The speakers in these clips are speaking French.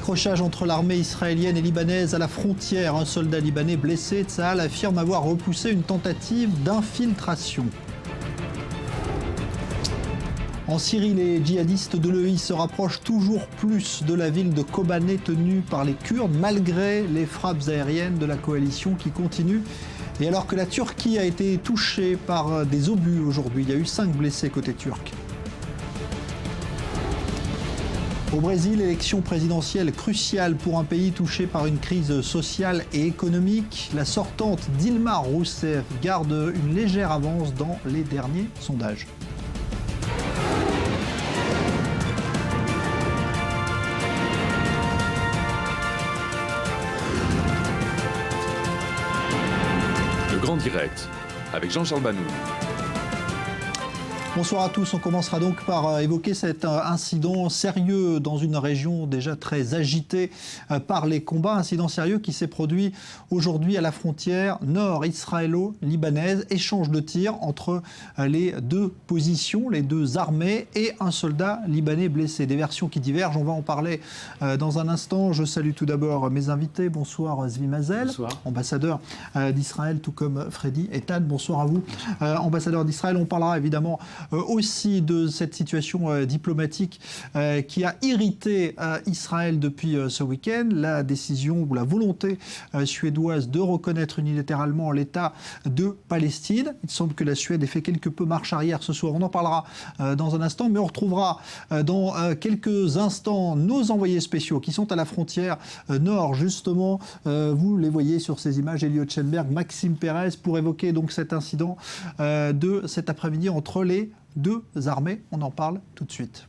Accrochage entre l'armée israélienne et libanaise à la frontière. Un soldat libanais blessé. Tsahal affirme avoir repoussé une tentative d'infiltration. En Syrie, les djihadistes de l'EI se rapprochent toujours plus de la ville de Kobané tenue par les Kurdes, malgré les frappes aériennes de la coalition qui continuent. Et alors que la Turquie a été touchée par des obus aujourd'hui, il y a eu 5 blessés côté turc. Au Brésil, élection présidentielle cruciale pour un pays touché par une crise sociale et économique. La sortante Dilma Rousseff garde une légère avance dans les derniers sondages. Le Grand Direct, avec Jean-Charles Banou. Bonsoir à tous. On commencera donc par évoquer cet incident sérieux dans une région déjà très agitée par les combats. Incident sérieux qui s'est produit aujourd'hui à la frontière nord-israélo-libanaise. Échange de tirs entre les deux positions, les deux armées et un soldat libanais blessé. Des versions qui divergent. On va en parler dans un instant. Je salue tout d'abord mes invités. Bonsoir Zvi Mazel, bonsoir. Ambassadeur d'Israël, tout comme Freddy Etan. Bonsoir à vous, ambassadeur d'Israël. On parlera évidemment aussi de cette situation diplomatique qui a irrité Israël depuis ce week-end, la décision ou la volonté suédoise de reconnaître unilatéralement l'État de Palestine. Il semble que la Suède ait fait quelque peu marche arrière ce soir. On en parlera dans un instant, mais on retrouvera dans quelques instants nos envoyés spéciaux qui sont à la frontière nord, justement. Vous les voyez sur ces images, Elliot Schenberg, Maxime Perez, pour évoquer donc cet incident de cet après-midi entre les deux armées. On en parle tout de suite.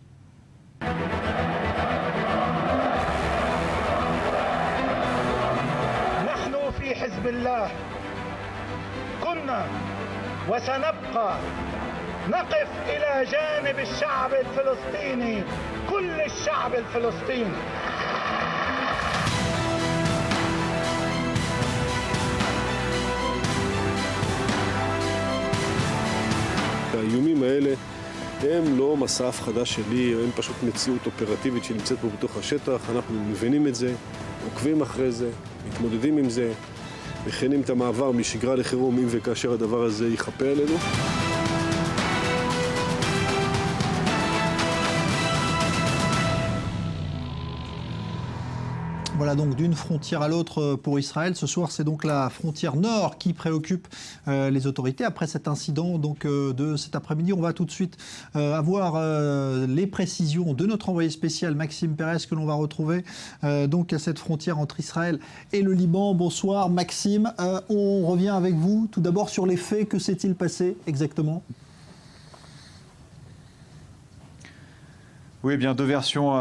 نحن في حزب الله كنا وسنبقى نقف إلى جانب الشعب الفلسطيني كل الشعب الفلسطيني. האיומים האלה הם לא מסע הפחדה שלי, הם פשוט מציאות אופרטיבית שנמצאת פה בתוך השטח. אנחנו מבינים את זה, עוקבים אחרי זה, מתמודדים עם זה, מכינים את המעבר משגרה לחירום אם וכאשר הדבר הזה ייכפה עלינו. Voilà donc d'une frontière à l'autre pour Israël. Ce soir, c'est donc la frontière nord qui préoccupe les autorités. Après cet incident donc, de cet après-midi, on va tout de suite avoir les précisions de notre envoyé spécial Maxime Perez que l'on va retrouver donc à cette frontière entre Israël et le Liban. Bonsoir Maxime, on revient avec vous tout d'abord sur les faits. Que s'est-il passé exactement ? Oui, bien deux versions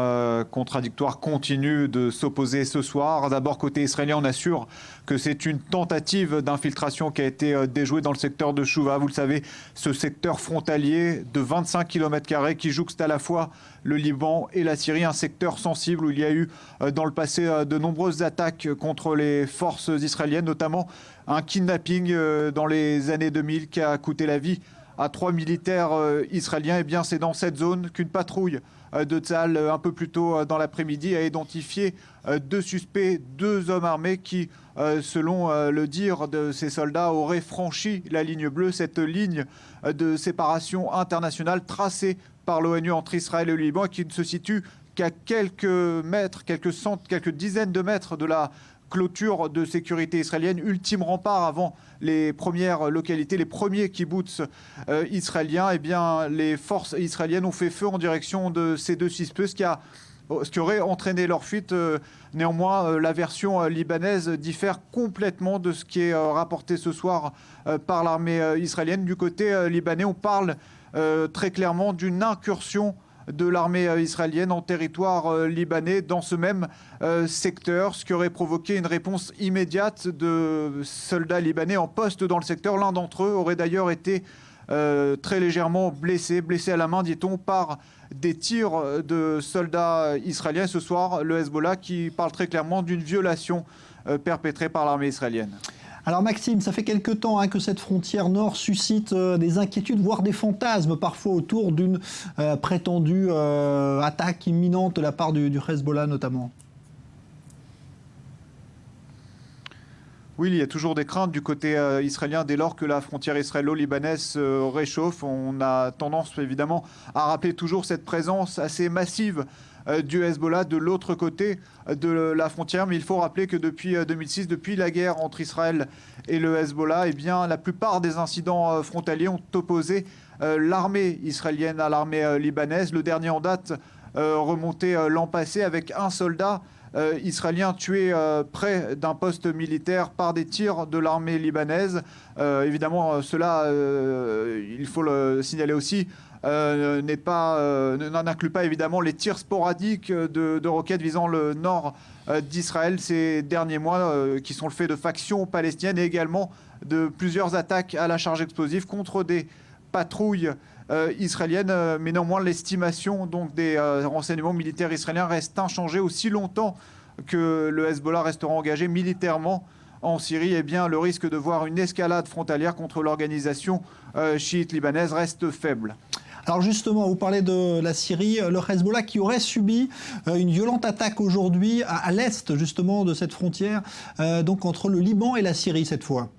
contradictoires continuent de s'opposer ce soir. D'abord, côté israélien, on assure que c'est une tentative d'infiltration qui a été déjouée dans le secteur de Chouva. Vous le savez, ce secteur frontalier de 25 km² qui jouxte à la fois le Liban et la Syrie, un secteur sensible où il y a eu dans le passé de nombreuses attaques contre les forces israéliennes, notamment un kidnapping dans les années 2000 qui a coûté la vie à 3 militaires israéliens. Eh bien, c'est dans cette zone qu'une patrouille de Tsahal, un peu plus tôt dans l'après-midi, a identifié deux suspects, deux hommes armés qui, selon le dire de ces soldats, auraient franchi la ligne bleue, cette ligne de séparation internationale tracée par l'ONU entre Israël et le Liban, qui ne se situe qu'à quelques mètres, quelques dizaines de mètres de la clôture de sécurité israélienne, ultime rempart avant les premières localités, les premiers kibbutz israéliens. Eh bien, les forces israéliennes ont fait feu en direction de ces deux suspects, ce qui aurait entraîné leur fuite. Néanmoins, la version libanaise diffère complètement de ce qui est rapporté ce soir par l'armée israélienne. Du côté libanais, on parle très clairement d'une incursion de l'armée israélienne en territoire libanais dans ce même secteur, ce qui aurait provoqué une réponse immédiate de soldats libanais en poste dans le secteur. L'un d'entre eux aurait d'ailleurs été très légèrement blessé à la main, dit-on, par des tirs de soldats israéliens. Ce soir, le Hezbollah qui parle très clairement d'une violation perpétrée par l'armée israélienne. Alors Maxime, ça fait quelque temps que cette frontière nord suscite des inquiétudes, voire des fantasmes parfois autour d'une prétendue attaque imminente de la part du Hezbollah notamment. Oui, il y a toujours des craintes du côté israélien dès lors que la frontière israélo-libanaise se réchauffe. On a tendance évidemment à rappeler toujours cette présence assez massive du Hezbollah de l'autre côté de la frontière. Mais il faut rappeler que depuis 2006, depuis la guerre entre Israël et le Hezbollah, eh bien, la plupart des incidents frontaliers ont opposé l'armée israélienne à l'armée libanaise. Le dernier en date remonté l'an passé avec un soldat israélien tué près d'un poste militaire par des tirs de l'armée libanaise. Évidemment, cela, il faut le signaler aussi, n'en inclut pas évidemment les tirs sporadiques de roquettes visant le nord d'Israël ces derniers mois, qui sont le fait de factions palestiniennes et également de plusieurs attaques à la charge explosive contre des patrouilles israélienne, mais néanmoins l'estimation donc des renseignements militaires israéliens reste inchangée aussi longtemps que le Hezbollah restera engagé militairement en Syrie. Eh bien, le risque de voir une escalade frontalière contre l'organisation chiite libanaise reste faible. Alors justement, vous parlez de la Syrie, le Hezbollah qui aurait subi une violente attaque aujourd'hui à l'est justement de cette frontière, donc entre le Liban et la Syrie cette fois.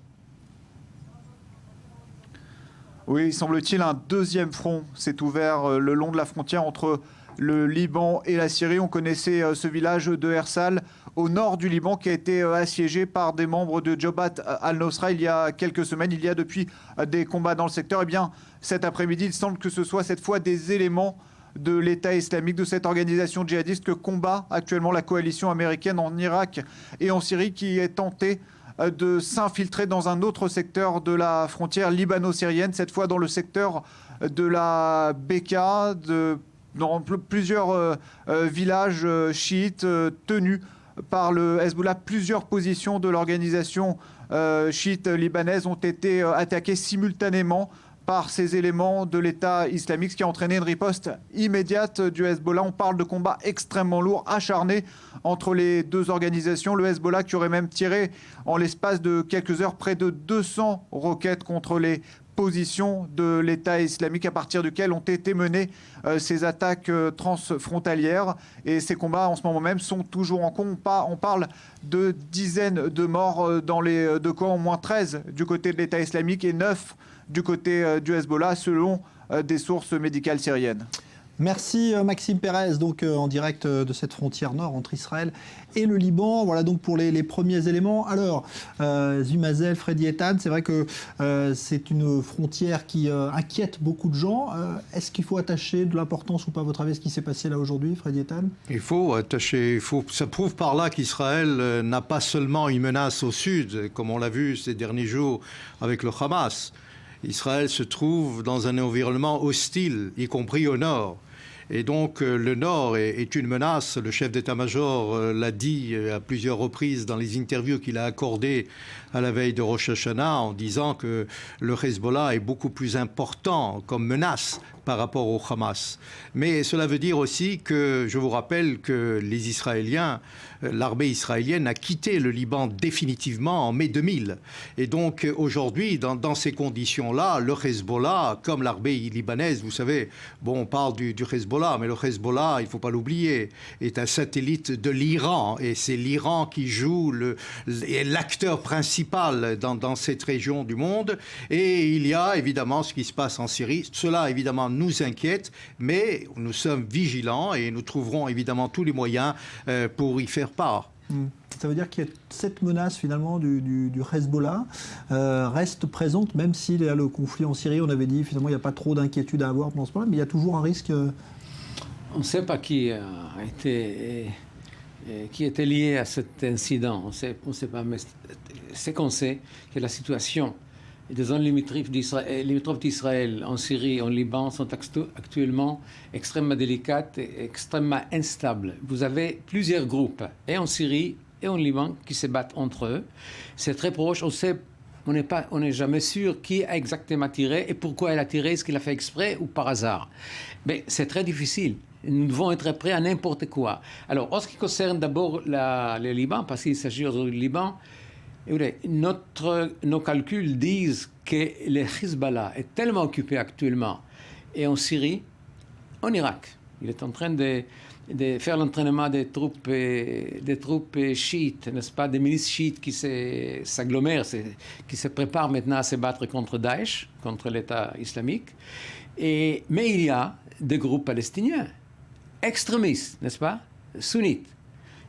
Oui, semble-t-il, un deuxième front s'est ouvert le long de la frontière entre le Liban et la Syrie. On connaissait ce village de Hersal au nord du Liban qui a été assiégé par des membres de Jabhat al-Nusra il y a quelques semaines. Il y a depuis des combats dans le secteur. Eh bien, cet après-midi, il semble que ce soit cette fois des éléments de l'État islamique, de cette organisation djihadiste que combat actuellement la coalition américaine en Irak et en Syrie qui est tentée de s'infiltrer dans un autre secteur de la frontière libano-syrienne, cette fois dans le secteur de la Beka, dans plusieurs villages chiites tenus par le Hezbollah. Plusieurs positions de l'organisation chiite libanaise ont été attaquées simultanément par ces éléments de l'État islamique, ce qui a entraîné une riposte immédiate du Hezbollah. On parle de combats extrêmement lourds, acharnés entre les deux organisations. Le Hezbollah qui aurait même tiré en l'espace de quelques heures près de 200 roquettes contre les positions de l'État islamique à partir duquel ont été menées ces attaques transfrontalières. Et ces combats en ce moment même sont toujours en cours. On parle de dizaines de morts dans les deux camps, au moins 13 du côté de l'État islamique et 9 du côté du Hezbollah, selon des sources médicales syriennes. Merci Maxime Pérez, donc en direct de cette frontière nord entre Israël et le Liban. Voilà donc pour les premiers éléments. Alors, Zumazel, Freddy Ethan, c'est vrai que c'est une frontière qui inquiète beaucoup de gens. Est-ce qu'il faut attacher de l'importance ou pas, à votre avis, ce qui s'est passé là aujourd'hui, Freddy Ethan? Il faut attacher, ça prouve par là qu'Israël n'a pas seulement une menace au sud, comme on l'a vu ces derniers jours avec le Hamas. Israël se trouve dans un environnement hostile, y compris au nord. Et donc le nord est une menace. Le chef d'état-major l'a dit à plusieurs reprises dans les interviews qu'il a accordées à la veille de Rosh Hashanah en disant que le Hezbollah est beaucoup plus important comme menace par rapport au Hamas. Mais cela veut dire aussi que, je vous rappelle que les Israéliens, l'armée israélienne a quitté le Liban définitivement en mai 2000. Et donc aujourd'hui, dans ces conditions-là, le Hezbollah, comme l'armée libanaise, vous savez, bon, on parle du Hezbollah, mais le Hezbollah, il ne faut pas l'oublier, est un satellite de l'Iran. Et c'est l'Iran qui joue l'acteur principal dans cette région du monde. Et il y a évidemment ce qui se passe en Syrie. Cela, évidemment, nous inquiète, mais nous sommes vigilants et nous trouverons évidemment tous les moyens pour y faire part. Ça veut dire que cette menace finalement du Hezbollah reste présente, même s'il y a le conflit en Syrie. On avait dit finalement il n'y a pas trop d'inquiétude à avoir pendant ce moment, mais il y a toujours un risque. On ne sait pas qui était lié à cet incident. On sait pas, mais c'est qu'on sait que la situation des zones limitrophes d'Israël, en Syrie, en Liban, sont actuellement extrêmement délicates et extrêmement instables. Vous avez plusieurs groupes, et en Syrie et en Liban, qui se battent entre eux. C'est très proche. On n'est jamais sûr qui a exactement tiré et pourquoi il a tiré, est-ce qu'il a fait exprès ou par hasard. Mais c'est très difficile. Nous devons être prêts à n'importe quoi. Alors, en ce qui concerne d'abord le Liban, parce qu'il s'agit du Liban, nos calculs disent que le Hezbollah est tellement occupé actuellement et en Syrie, en Irak. Il est en train de de faire l'entraînement des troupes chiites, n'est-ce pas, des milices chiites qui s'agglomèrent, qui se préparent maintenant à se battre contre Daesh, contre l'État islamique. Mais il y a des groupes palestiniens, extrémistes, n'est-ce pas, sunnites,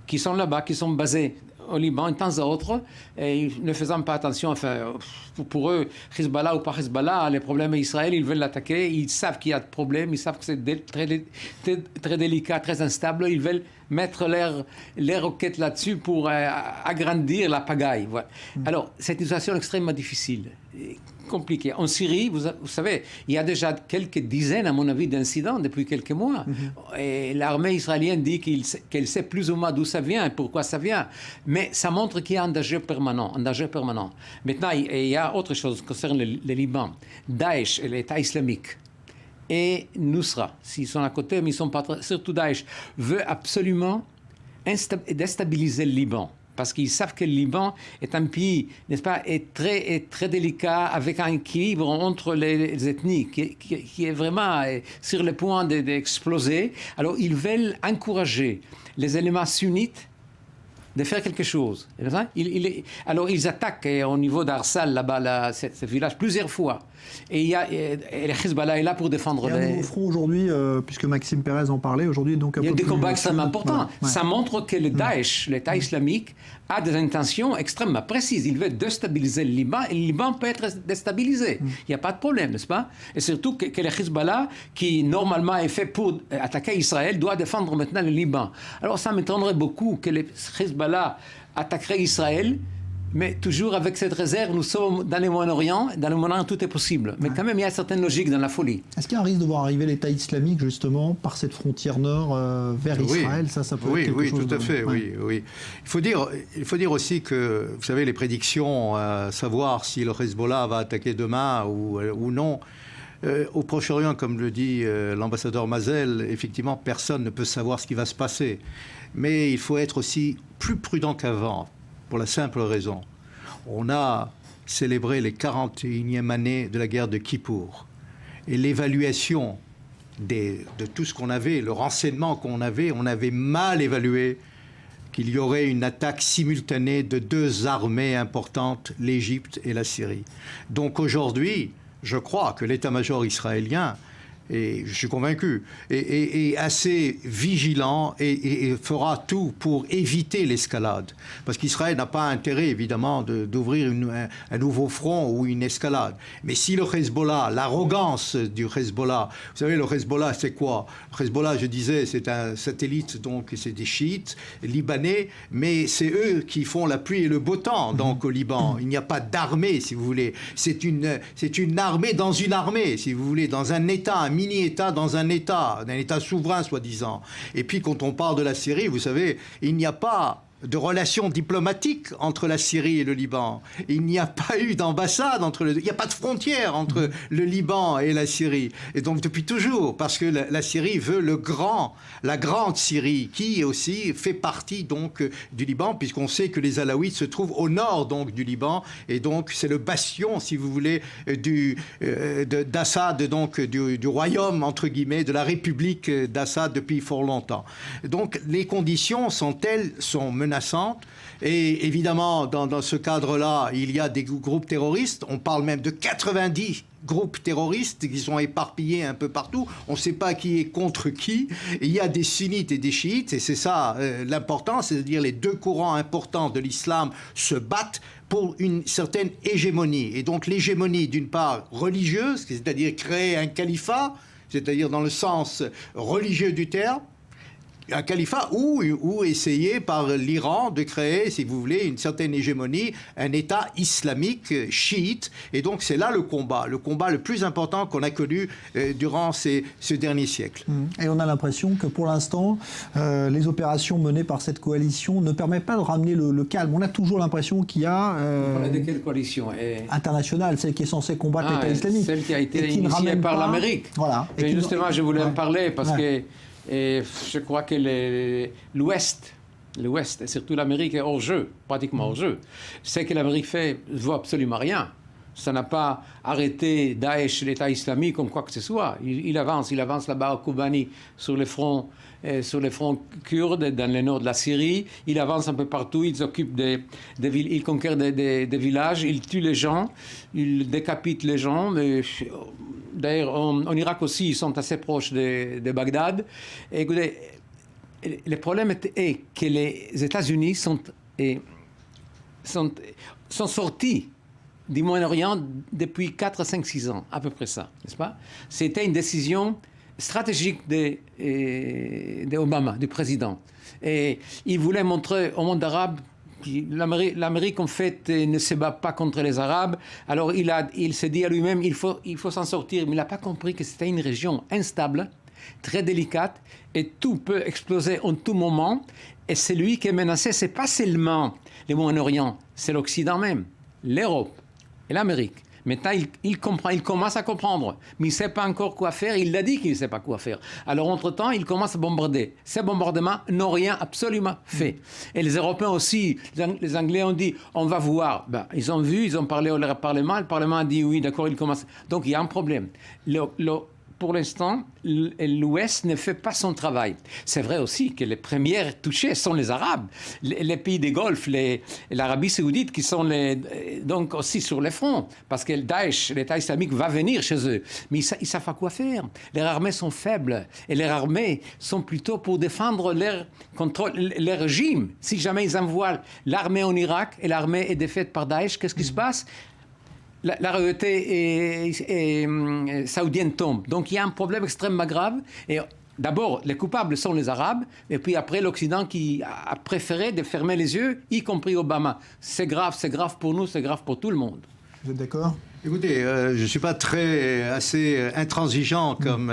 qui sont là-bas, qui sont basés au Liban de temps à autre, et ne faisant pas attention, enfin, pour eux, Hezbollah ou pas Hezbollah, les problèmes d'Israël, ils veulent l'attaquer, ils savent qu'il y a de problèmes, ils savent que c'est très délicat, très instable, ils veulent mettre les roquettes là-dessus pour agrandir la pagaille. Voilà. Alors, c'est une situation extrêmement difficile, compliquée. En Syrie, vous savez, il y a déjà quelques dizaines, à mon avis, d'incidents depuis quelques mois. Et l'armée israélienne dit qu'elle sait plus ou moins d'où ça vient et pourquoi ça vient. Mais ça montre qu'il y a un danger permanent. Maintenant, il y a autre chose concernant le Liban. Daesh et l'État islamique et Nusra, s'ils sont à côté, mais ils sont pas surtout Daesh, veut absolument déstabiliser le Liban. Parce qu'ils savent que le Liban est un pays, n'est-ce pas, est très délicat, avec un équilibre entre les ethnies qui est vraiment sur le point d'exploser. Alors, ils veulent encourager les éléments sunnites de faire quelque chose. Alors, ils attaquent au niveau d'Arsal, là-bas, ce village, plusieurs fois. Et le Hezbollah est là pour défendre les... Il y a un nouveau front aujourd'hui, puisque Maxime Pérez en parlait aujourd'hui. Donc il y a des combats extrêmement importants. Ouais. Ça montre que le Daesh, l'État islamique, a des intentions extrêmement précises. Il veut déstabiliser le Liban, et le Liban peut être déstabilisé. Il n'y a pas de problème, n'est-ce pas? Et surtout que le Hezbollah, qui normalement est fait pour attaquer Israël, doit défendre maintenant le Liban. Alors ça m'étonnerait beaucoup que le Hezbollah attaquerait Israël, mais toujours avec cette réserve, nous sommes dans le Moyen-Orient, dans le Moyen-Orient tout est possible. Mais quand même, il y a certaines logiques dans la folie. Est-ce qu'il y a un risque de voir arriver l'État islamique, justement, par cette frontière nord vers Israël? Ça peut être quelque chose tout à fait, oui. Il faut dire aussi que, vous savez, les prédictions, savoir si le Hezbollah va attaquer demain ou non, au Proche-Orient, comme le dit l'ambassadeur Mazel, effectivement, personne ne peut savoir ce qui va se passer. Mais il faut être aussi plus prudent qu'avant, pour la simple raison. On a célébré les 41e années de la guerre de Kippour. Et l'évaluation de tout ce qu'on avait, le renseignement qu'on avait, on avait mal évalué qu'il y aurait une attaque simultanée de deux armées importantes, l'Égypte et la Syrie. Donc aujourd'hui, je crois que l'état-major israélien, et je suis convaincu, est assez vigilant et fera tout pour éviter l'escalade. Parce qu'Israël n'a pas intérêt, évidemment, d'ouvrir un nouveau front ou une escalade. Mais si le Hezbollah, l'arrogance du Hezbollah, vous savez, le Hezbollah, c'est quoi? Le Hezbollah, je disais, c'est un satellite, donc c'est des chiites libanais, mais c'est eux qui font la pluie et le beau temps, donc au Liban. Il n'y a pas d'armée, si vous voulez. C'est une armée dans une armée, si vous voulez, dans un État, un mini-État dans un État souverain, soi-disant. Et puis, quand on parle de la Syrie, vous savez, il n'y a pas de relations diplomatiques entre la Syrie et le Liban. Il n'y a pas eu d'ambassade entre il n'y a pas de frontière entre le Liban et la Syrie. Et donc, depuis toujours, parce que la Syrie veut la grande Syrie, qui aussi fait partie donc du Liban, puisqu'on sait que les Alaouites se trouvent au nord donc du Liban, et donc c'est le bastion, si vous voulez, d'Assad, donc du royaume, entre guillemets, de la République d'Assad depuis fort longtemps. Donc, les conditions sont menaçantes. Et évidemment, dans ce cadre-là, il y a des groupes terroristes. On parle même de 90 groupes terroristes qui sont éparpillés un peu partout. On ne sait pas qui est contre qui. Il y a des sunnites et des chiites, et c'est ça l'important, c'est-à-dire les deux courants importants de l'islam se battent pour une certaine hégémonie. Et donc l'hégémonie, d'une part, religieuse, c'est-à-dire créer un califat, c'est-à-dire dans le sens religieux du terme, un califat ou essayer par l'Iran de créer, si vous voulez, une certaine hégémonie, un État islamique chiite. Et donc c'est là le combat le plus important qu'on a connu durant ce dernier siècle. Et on a l'impression que pour l'instant, les opérations menées par cette coalition ne permettent pas de ramener le calme. On a toujours l'impression qu'il y a... de quelle coalition? Internationale, celle qui est censée combattre l'État islamique. Celle qui a été initiée par l'Amérique. Voilà. Et justement, je voulais en parler parce que je crois que l'Ouest, et surtout l'Amérique, est hors jeu, pratiquement hors jeu. Ce que l'Amérique fait ne vaut absolument rien. Ça n'a pas arrêté Daesh, l'État islamique, comme quoi que ce soit. Il avance là-bas au Kobani sur les fronts kurdes, dans le nord de la Syrie. Il avance un peu partout, il s'occupe des villes, il conquiert des villages, il tue les gens, il décapite les gens. D'ailleurs, en Irak aussi, ils sont assez proches de Bagdad. Et écoutez, le problème est que les États-Unis sont sortis du Moyen-Orient depuis 4, 5, 6 ans, à peu près ça, n'est-ce pas? C'était une décision stratégique d'Obama, du président. Et il voulait montrer au monde arabe que l'Amérique, en fait, ne se bat pas contre les Arabes. Alors il s'est dit à lui-même, il faut s'en sortir. Mais il n'a pas compris que c'était une région instable, très délicate, et tout peut exploser en tout moment. Et celui qui est menacé, ce n'est pas seulement le Moyen-Orient, c'est l'Occident même, l'Europe et l'Amérique. Maintenant, il comprend, il commence à comprendre, mais il ne sait pas encore quoi faire. Il a dit qu'il ne sait pas quoi faire. Alors, entre-temps, il commence à bombarder. Ces bombardements n'ont rien absolument fait. Et les Européens aussi, les Anglais ont dit, on va voir. Ben, ils ont vu, ils ont parlé au Parlement. Le Parlement a dit oui, d'accord, il commence. Donc, il y a un problème. Pour l'instant, l'Ouest ne fait pas son travail. C'est vrai aussi que les premiers touchés sont les Arabes, les pays des Golfe, l'Arabie Saoudite qui sont donc aussi sur les fronts, parce que le Daesh, l'État islamique, va venir chez eux. Mais ils ne savent pas quoi faire. Leurs armées sont faibles et leurs armées sont plutôt pour défendre leur régime. Si jamais ils envoient l'armée en Irak et l'armée est défaite par Daesh, qu'est-ce qui se passe? La royauté saoudienne tombe. Donc il y a un problème extrêmement grave. Et d'abord, les coupables sont les Arabes, et puis après l'Occident qui a préféré de fermer les yeux, y compris Obama. C'est grave pour nous, c'est grave pour tout le monde. Vous êtes d'accord ? Écoutez, je ne suis pas assez intransigeant comme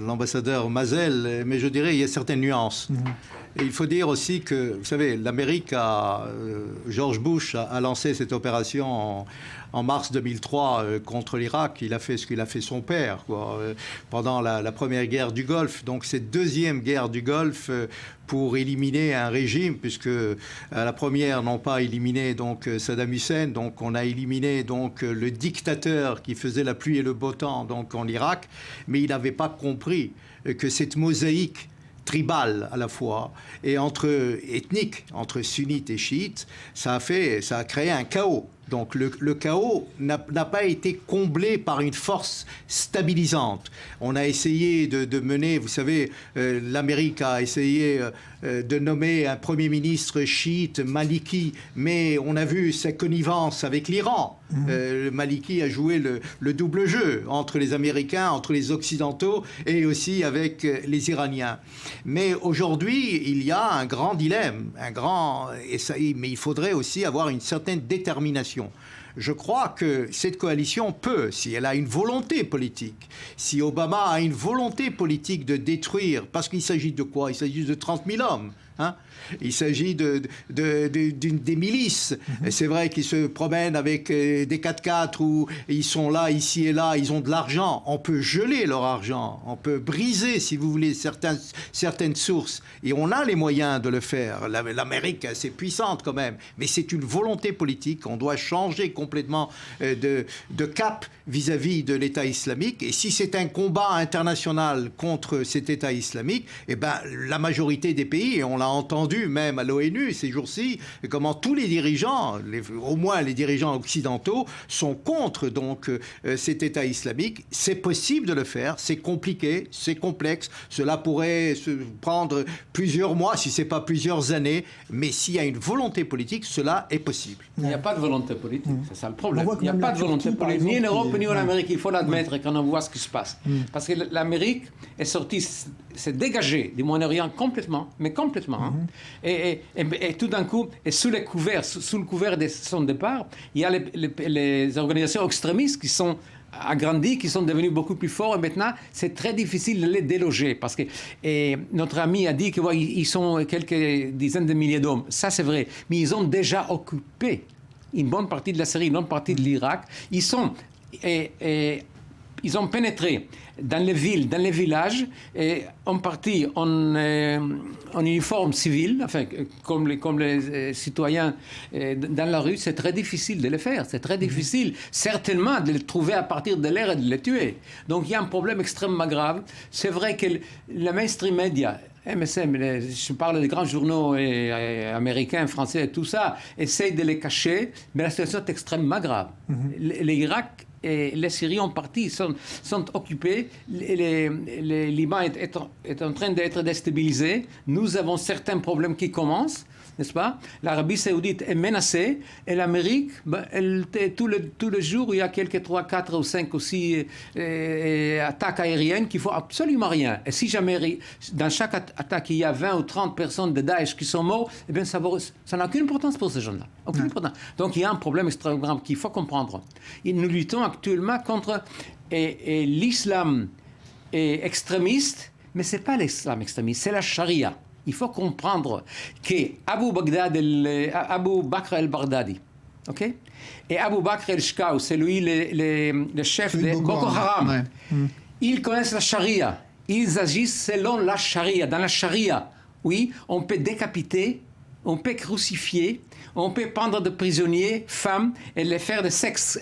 l'ambassadeur Mazel, mais je dirais qu'il y a certaines nuances. Et il faut dire aussi que, vous savez, l'Amérique George Bush a lancé cette opération en mars 2003 contre l'Irak. Il a fait ce qu'il a fait son père, quoi, pendant la première guerre du Golfe. Donc cette deuxième guerre du Golfe pour éliminer un régime, puisque la première n'ont pas éliminé donc Saddam Hussein, donc on a éliminé donc le dictateur qui faisait la pluie et le beau temps donc en Irak, mais il n'avait pas compris que cette mosaïque tribale à la fois et ethnique entre sunnites et chiites, ça a créé un chaos. Donc le chaos n'a pas été comblé par une force stabilisante. On a essayé de mener, vous savez, l'Amérique a essayé de nommer un Premier ministre chiite, Maliki, mais on a vu sa connivence avec l'Iran. Maliki a joué le double jeu entre les Américains, entre les Occidentaux et aussi avec les Iraniens. Mais aujourd'hui, il y a un grand dilemme, mais il faudrait aussi avoir une certaine détermination. Je crois que cette coalition peut, si elle a une volonté politique, si Obama a une volonté politique de détruire, parce qu'il s'agit de quoi? Il s'agit de 30 000 hommes. Hein? Il s'agit des milices. C'est vrai qu'ils se promènent avec des 4x4 où ils sont là, ici et là, ils ont de l'argent. On peut geler leur argent, on peut briser, si vous voulez, certaines sources. Et on a les moyens de le faire. L'Amérique est assez puissante quand même. Mais c'est une volonté politique. On doit changer complètement de cap vis-à-vis de l'État islamique. Et si c'est un combat international contre cet État islamique, eh ben, la majorité des pays, et on l'a entendu même à l'ONU ces jours-ci, comment tous les dirigeants, au moins les dirigeants occidentaux, sont contre donc cet État islamique. C'est possible de le faire, c'est compliqué, c'est complexe, cela pourrait se prendre plusieurs mois, si ce n'est pas plusieurs années, mais s'il y a une volonté politique, cela est possible. Il n'y a pas de volonté politique, c'est ça le problème. Il n'y a pas de volonté politique, ni en Europe, ni en Amérique, il faut l'admettre quand on voit ce qui se passe. Parce que l'Amérique est sortie, s'est dégagée du Moyen-Orient complètement, mais complètement. Hein. Et tout d'un coup, et sous le couvert de son départ, il y a les organisations extrémistes qui sont agrandis, qui sont devenus beaucoup plus forts, et maintenant c'est très difficile de les déloger parce que notre ami a dit qu'ils sont quelques dizaines de milliers d'hommes. Ça c'est vrai, mais ils ont déjà occupé une bonne partie de la Syrie, une bonne partie de l'Irak. Ils sont ils ont pénétré dans les villes, dans les villages, et en partie en uniforme civil, enfin, comme les citoyens dans la rue. C'est très difficile de le faire. C'est très difficile, certainement, de les trouver à partir de l'air et de les tuer. Donc il y a un problème extrêmement grave. C'est vrai que le mainstream media, MSM, je parle des grands journaux américains, français et tout ça, essayent de les cacher, mais la situation est extrêmement grave. L'Irak et les Syriens en partie sont occupés. Le Liban est en train d'être déstabilisé. Nous avons certains problèmes qui commencent, n'est-ce pas? L'Arabie saoudite est menacée et l'Amérique, tout le jour, il y a quelques 3, 4 ou 5 aussi attaques aériennes qui font absolument rien. Et si jamais dans chaque attaque il y a 20 ou 30 personnes de Daesh qui sont morts, eh bien ça n'a aucune importance pour ces gens-là. Aucune importance. Donc il y a un problème extrêmement grave qu'il faut comprendre. Et nous luttons actuellement contre l'islam extrémiste, mais ce n'est pas l'islam extrémiste, c'est la charia. Il faut comprendre qu'Abu Bakr el-Baghdadi, ok, et Abu Bakr el-Shkaou, c'est lui le chef de Boko Haram, ils connaissent la charia, ils agissent selon la charia. Dans la charia, oui, on peut décapiter, on peut crucifier, on peut prendre des prisonniers, femmes, et les faire des sex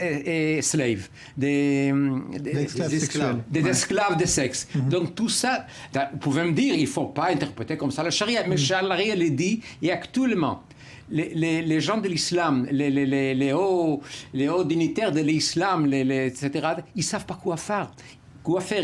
slaves, des esclaves de sexe. Donc tout ça, vous pouvez me dire, il ne faut pas interpréter comme ça la charia, mais la charia le dit, et actuellement, les gens de l'islam, les hauts dignitaires de l'islam, etc., ils ne savent pas quoi faire.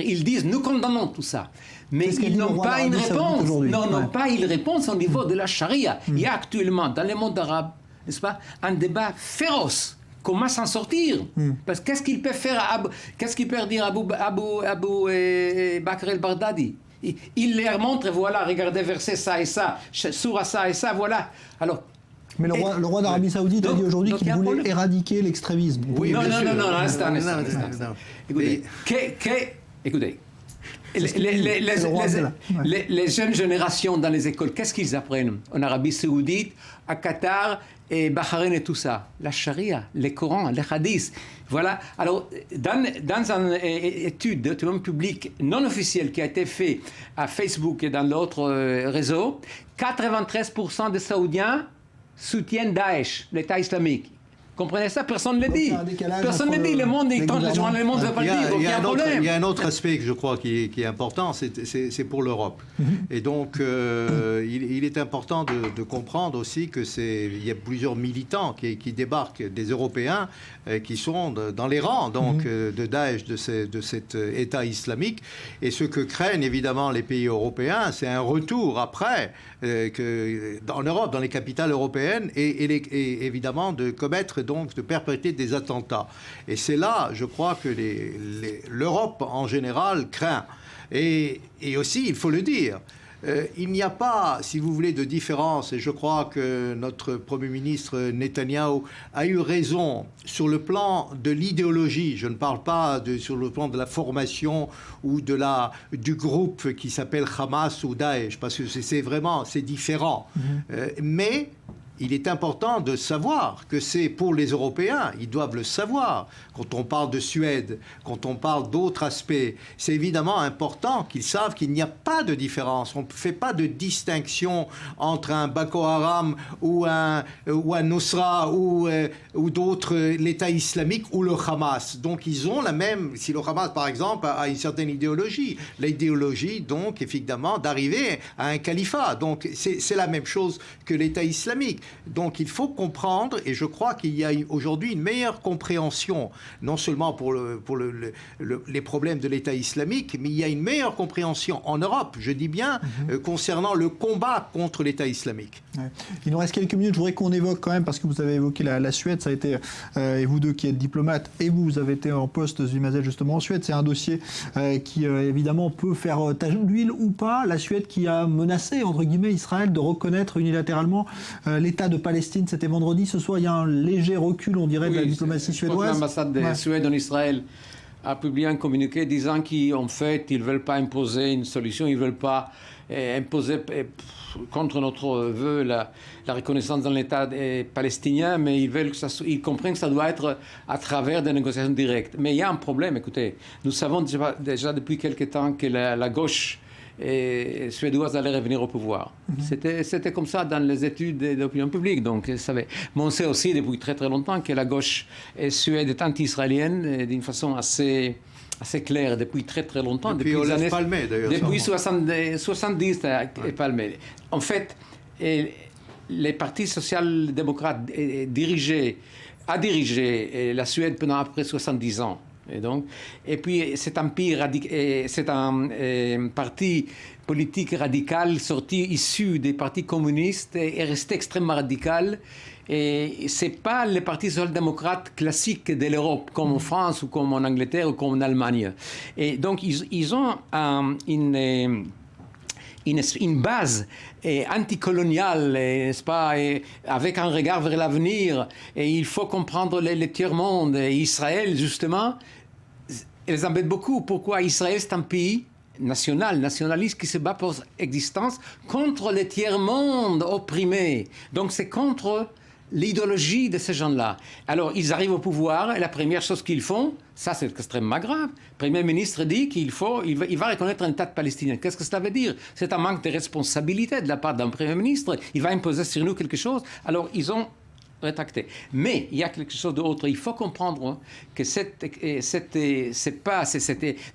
Ils disent, nous condamnons tout ça. Mais ils n'ont pas une réponse. Non, pas une réponse au niveau de la charia. Il y a actuellement, dans le monde arabe, n'est-ce pas, un débat féroce. Comment s'en sortir? Parce que qu'est-ce qu'il peut faire, qu'est-ce qu'il peut dire Abu Bakr el-Baghdadi? Il leur montre, voilà, regardez verset ça et ça, sourate ça et ça, voilà. Alors, mais le roi d'Arabie Saoudite a dit aujourd'hui qu'il voulait éradiquer l'extrémisme. Oui, non, instant. Écoutez, écoutez, les jeunes générations dans les écoles, qu'est-ce qu'ils apprennent en Arabie Saoudite, à Qatar et Bahreïn et tout ça? La charia, les Corans, les hadiths. Voilà. Alors, dans une étude d'opinion publique non officielle qui a été faite à Facebook et dans d'autres réseaux, 93% des Saoudiens soutiennent Daesh, l'État islamique. Comprenez ça? Personne ne le dit. Personne ne le dit. Le monde ne veut pas le dire. Donc il y a un problème. Il y a un autre aspect que je crois qui est important, c'est pour l'Europe. Et donc, il est important de comprendre aussi qu'il y a plusieurs militants qui débarquent, des Européens, qui sont dans les rangs donc, de Daesh, de cet État islamique. Et ce que craignent évidemment les pays européens, c'est un retour après en Europe, dans les capitales européennes, et évidemment de commettre, donc de perpétrer des attentats. Et c'est là, je crois, que l'Europe en général craint. Et aussi, il faut le dire, il n'y a pas, si vous voulez, de différence, et je crois que notre Premier ministre Netanyahou a eu raison sur le plan de l'idéologie. Je ne parle pas sur le plan de la formation ou du groupe qui s'appelle Hamas ou Daesh, parce que c'est différent. Mais il est important de savoir que c'est pour les Européens, ils doivent le savoir. Quand on parle de Suède, quand on parle d'autres aspects, c'est évidemment important qu'ils savent qu'il n'y a pas de différence. On ne fait pas de distinction entre un Boko Haram ou un Nusra ou d'autres, l'État islamique ou le Hamas. Donc ils ont la même, si le Hamas par exemple a une certaine idéologie, l'idéologie donc évidemment d'arriver à un califat. Donc c'est la même chose que l'État islamique. Donc il faut comprendre, et je crois qu'il y a aujourd'hui une meilleure compréhension, non seulement pour les problèmes de l'État islamique, mais il y a une meilleure compréhension en Europe, je dis bien, concernant le combat contre l'État islamique. Ouais. Il nous reste quelques minutes, je voudrais qu'on évoque quand même, parce que vous avez évoqué la Suède, ça a été, et vous deux qui êtes diplomates, et vous avez été en poste, Zumazel, justement en Suède, c'est un dossier qui évidemment peut faire tache d'huile ou pas. La Suède qui a menacé, entre guillemets, Israël de reconnaître unilatéralement l'État de Palestine. C'était vendredi. Ce soir, il y a un léger recul, on dirait, de la diplomatie suédoise. L'ambassade de Suède en Israël a publié un communiqué disant qu'en fait, ils ne veulent pas imposer une solution, ils ne veulent pas imposer contre notre vœu la reconnaissance dans l'État palestinien, mais ils comprennent que ça doit être à travers des négociations directes. Mais il y a un problème, écoutez, nous savons déjà depuis quelque temps que la gauche suédoise allait revenir au pouvoir. C'était comme ça dans les études d'opinion publique. Donc, mais on sait aussi depuis très très longtemps que la gauche suédoise est anti-israélienne d'une façon assez claire depuis très très longtemps. Depuis les années Palmé, d'ailleurs. Depuis 70, Palmé. En fait, les partis social-démocrates a dirigé la Suède pendant à peu près 70 ans. Et puis cet empire, c'est un parti politique radical issu des partis communistes et est resté extrêmement radical. Et ce n'est pas les partis social-démocrates classiques de l'Europe, comme en France ou comme en Angleterre ou comme en Allemagne. Et donc ils ont une base anticoloniale, n'est-ce pas, avec un regard vers l'avenir. Et il faut comprendre le tiers-monde. Et Israël, justement, les embête beaucoup. Pourquoi Israël, c'est un pays nationaliste qui se bat pour son existence contre le tiers-monde opprimé. Donc c'est contre l'idéologie de ces gens-là. Alors, ils arrivent au pouvoir et la première chose qu'ils font, ça c'est extrêmement grave. Le Premier ministre dit qu'il va reconnaître un État palestinien. Qu'est-ce que cela veut dire? C'est un manque de responsabilité de la part d'un Premier ministre. Il va imposer sur nous quelque chose. Alors, ils ont rétracté. Mais il y a quelque chose d'autre. Il faut comprendre que cette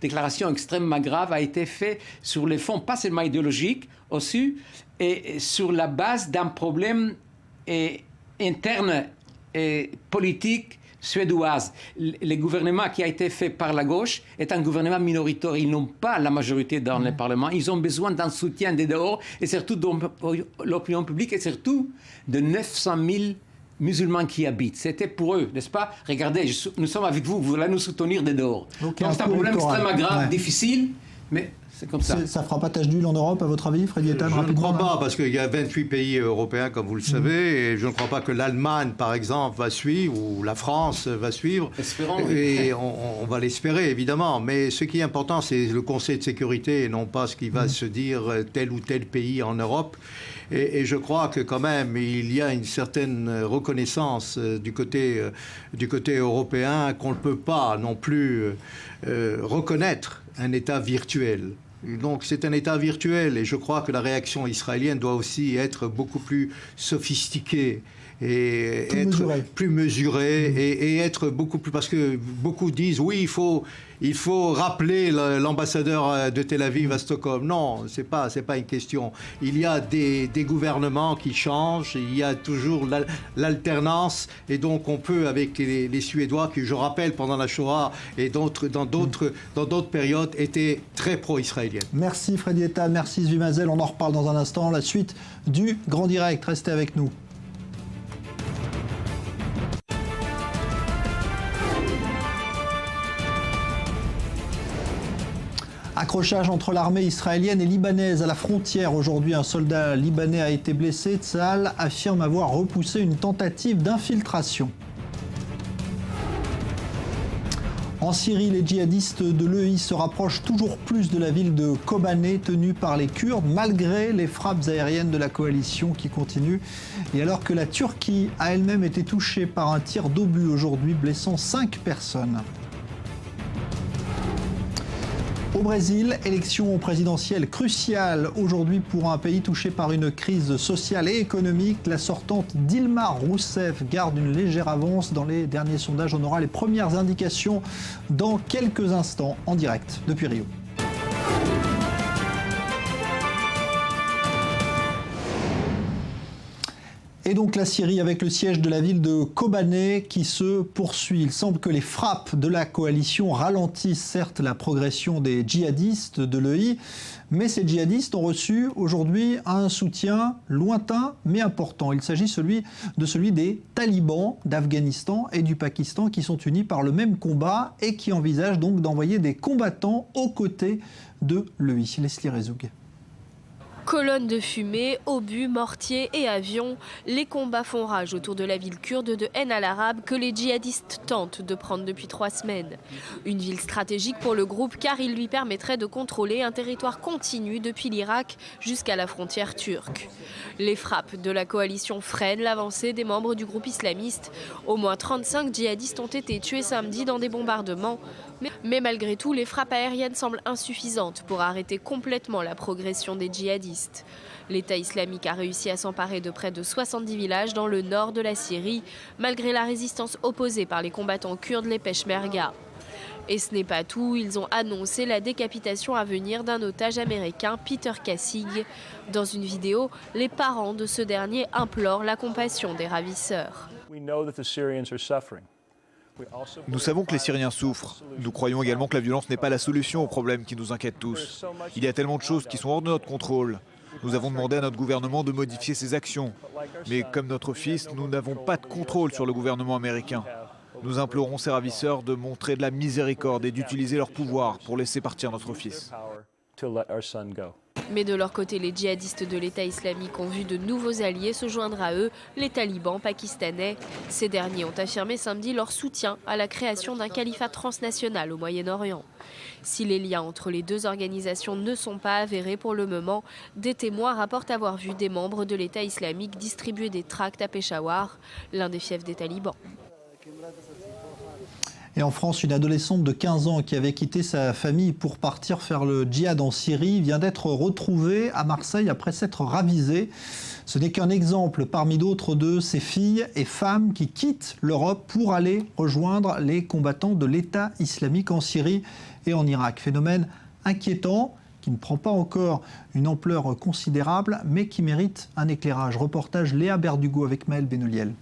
déclaration extrêmement grave a été faite sur les fonds, pas seulement idéologiques, aussi, et sur la base d'un problème interne et politique suédoise. Le gouvernement qui a été fait par la gauche est un gouvernement minoritaire. Ils n'ont pas la majorité dans le Parlement. Ils ont besoin d'un soutien de dehors et surtout de l'opinion publique et surtout de 900 000 musulmans qui habitent. C'était pour eux, n'est-ce pas? Regardez, nous sommes avec vous, vous allez nous soutenir de dehors. Donc c'est un problème extrêmement grave, difficile, mais c'est comme ça. Ça fera pas tache d'huile en Europe, à votre avis, Freddy Ethan? Je ne crois pas, parce qu'il y a 28 pays européens, comme vous le savez, et je ne crois pas que l'Allemagne, par exemple, va suivre, ou la France va suivre. Espérons. Et on va l'espérer, évidemment. Mais ce qui est important, c'est le Conseil de sécurité, et non pas ce qui va se dire tel ou tel pays en Europe. Et je crois que quand même, il y a une certaine reconnaissance du côté européen qu'on ne peut pas non plus reconnaître un État virtuel. Donc c'est un État virtuel et je crois que la réaction israélienne doit aussi être beaucoup plus sophistiquée et plus mesurée et être beaucoup plus... Parce que beaucoup disent, oui, il faut rappeler l'ambassadeur de Tel Aviv à Stockholm. Non, c'est pas une question. Il y a des gouvernements qui changent, il y a toujours l'alternance et donc on peut, avec les Suédois, qui je rappelle pendant la Shoah et dans d'autres périodes, étaient très pro-israéliennes. Merci Freddy Ethan, merci Zvi Mazel. On en reparle dans un instant. La suite du Grand Direct. Restez avec nous. Accrochage entre l'armée israélienne et libanaise à la frontière. Aujourd'hui, un soldat libanais a été blessé. Tsahal affirme avoir repoussé une tentative d'infiltration. En Syrie, les djihadistes de l'EI se rapprochent toujours plus de la ville de Kobané, tenue par les Kurdes, malgré les frappes aériennes de la coalition qui continuent. Et alors que la Turquie a elle-même été touchée par un tir d'obus aujourd'hui, blessant 5 personnes. Au Brésil, élection présidentielle cruciale aujourd'hui pour un pays touché par une crise sociale et économique. La sortante Dilma Rousseff garde une légère avance dans les derniers sondages. On aura les premières indications dans quelques instants en direct depuis Rio. Et donc la Syrie avec le siège de la ville de Kobané qui se poursuit. Il semble que les frappes de la coalition ralentissent certes la progression des djihadistes de l'EI, mais ces djihadistes ont reçu aujourd'hui un soutien lointain mais important. Il s'agit de celui des talibans d'Afghanistan et du Pakistan qui sont unis par le même combat et qui envisagent donc d'envoyer des combattants aux côtés de l'EI. Leslie Rezoug. Colonnes de fumée, obus, mortiers et avions, les combats font rage autour de la ville kurde de Ain al-Arab que les djihadistes tentent de prendre depuis 3 semaines. Une ville stratégique pour le groupe car il lui permettrait de contrôler un territoire continu depuis l'Irak jusqu'à la frontière turque. Les frappes de la coalition freinent l'avancée des membres du groupe islamiste. Au moins 35 djihadistes ont été tués samedi dans des bombardements. Mais malgré tout, les frappes aériennes semblent insuffisantes pour arrêter complètement la progression des djihadistes. L'État islamique a réussi à s'emparer de près de 70 villages dans le nord de la Syrie, malgré la résistance opposée par les combattants kurdes, les Peshmerga. Et ce n'est pas tout, ils ont annoncé la décapitation à venir d'un otage américain, Peter Kassig. Dans une vidéo, les parents de ce dernier implorent la compassion des ravisseurs. Nous savons que les Syriens souffrent. Nous croyons également que la violence n'est pas la solution aux problèmes qui nous inquiètent tous. Il y a tellement de choses qui sont hors de notre contrôle. Nous avons demandé à notre gouvernement de modifier ses actions. Mais comme notre fils, nous n'avons pas de contrôle sur le gouvernement américain. Nous implorons ces ravisseurs de montrer de la miséricorde et d'utiliser leur pouvoir pour laisser partir notre fils. Mais de leur côté, les djihadistes de l'État islamique ont vu de nouveaux alliés se joindre à eux, les talibans pakistanais. Ces derniers ont affirmé samedi leur soutien à la création d'un califat transnational au Moyen-Orient. Si les liens entre les deux organisations ne sont pas avérés pour le moment, des témoins rapportent avoir vu des membres de l'État islamique distribuer des tracts à Peshawar, l'un des fiefs des talibans. Et en France, une adolescente de 15 ans qui avait quitté sa famille pour partir faire le djihad en Syrie vient d'être retrouvée à Marseille après s'être ravisée. Ce n'est qu'un exemple parmi d'autres de ces filles et femmes qui quittent l'Europe pour aller rejoindre les combattants de l'État islamique en Syrie et en Irak. Phénomène inquiétant qui ne prend pas encore une ampleur considérable mais qui mérite un éclairage. Reportage Léa Berdugo avec Maëlle Benoliel.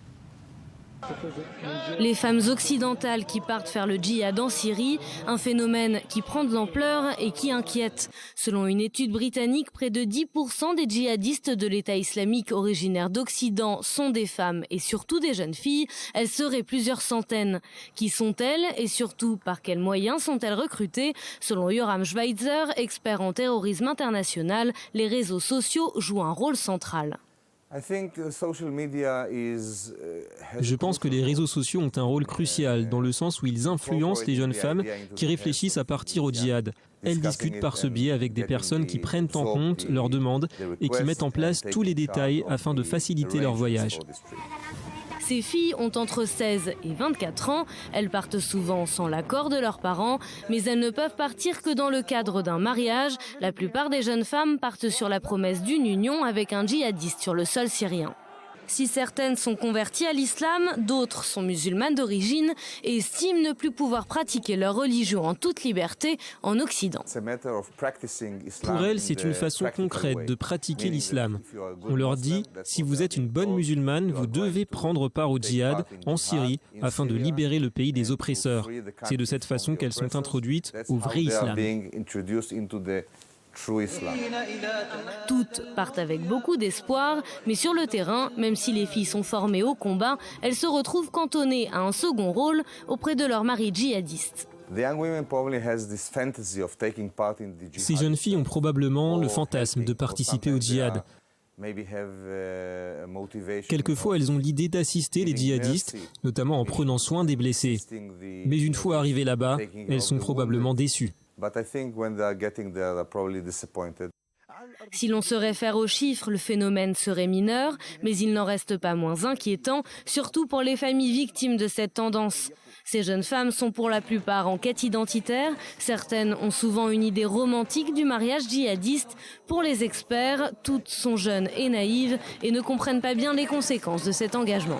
Les femmes occidentales qui partent faire le djihad en Syrie, un phénomène qui prend de l'ampleur et qui inquiète. Selon une étude britannique, près de 10% des djihadistes de l'État islamique originaires d'Occident sont des femmes et surtout des jeunes filles. Elles seraient plusieurs centaines. Qui sont-elles et surtout par quels moyens sont-elles recrutées? Selon Yoram Schweitzer, expert en terrorisme international, les réseaux sociaux jouent un rôle central. Je pense que les réseaux sociaux ont un rôle crucial dans le sens où ils influencent les jeunes femmes qui réfléchissent à partir au djihad. Elles discutent par ce biais avec des personnes qui prennent en compte leurs demandes et qui mettent en place tous les détails afin de faciliter leur voyage. Ces filles ont entre 16 et 24 ans. Elles partent souvent sans l'accord de leurs parents, mais elles ne peuvent partir que dans le cadre d'un mariage. La plupart des jeunes femmes partent sur la promesse d'une union avec un djihadiste sur le sol syrien. Si certaines sont converties à l'islam, d'autres sont musulmanes d'origine et estiment ne plus pouvoir pratiquer leur religion en toute liberté en Occident. Pour elles, c'est une façon concrète de pratiquer l'islam. On leur dit, si vous êtes une bonne musulmane, vous devez prendre part au djihad en Syrie afin de libérer le pays des oppresseurs. C'est de cette façon qu'elles sont introduites au vrai islam. Toutes partent avec beaucoup d'espoir, mais sur le terrain, même si les filles sont formées au combat, elles se retrouvent cantonnées à un second rôle auprès de leur mari djihadiste. Ces jeunes filles ont probablement le fantasme de participer au djihad. Quelquefois, elles ont l'idée d'assister les djihadistes, notamment en prenant soin des blessés. Mais une fois arrivées là-bas, elles sont probablement déçues. Si l'on se réfère aux chiffres, le phénomène serait mineur, mais il n'en reste pas moins inquiétant, surtout pour les familles victimes de cette tendance. Ces jeunes femmes sont pour la plupart en quête identitaire. Certaines ont souvent une idée romantique du mariage djihadiste. Pour les experts, toutes sont jeunes et naïves et ne comprennent pas bien les conséquences de cet engagement.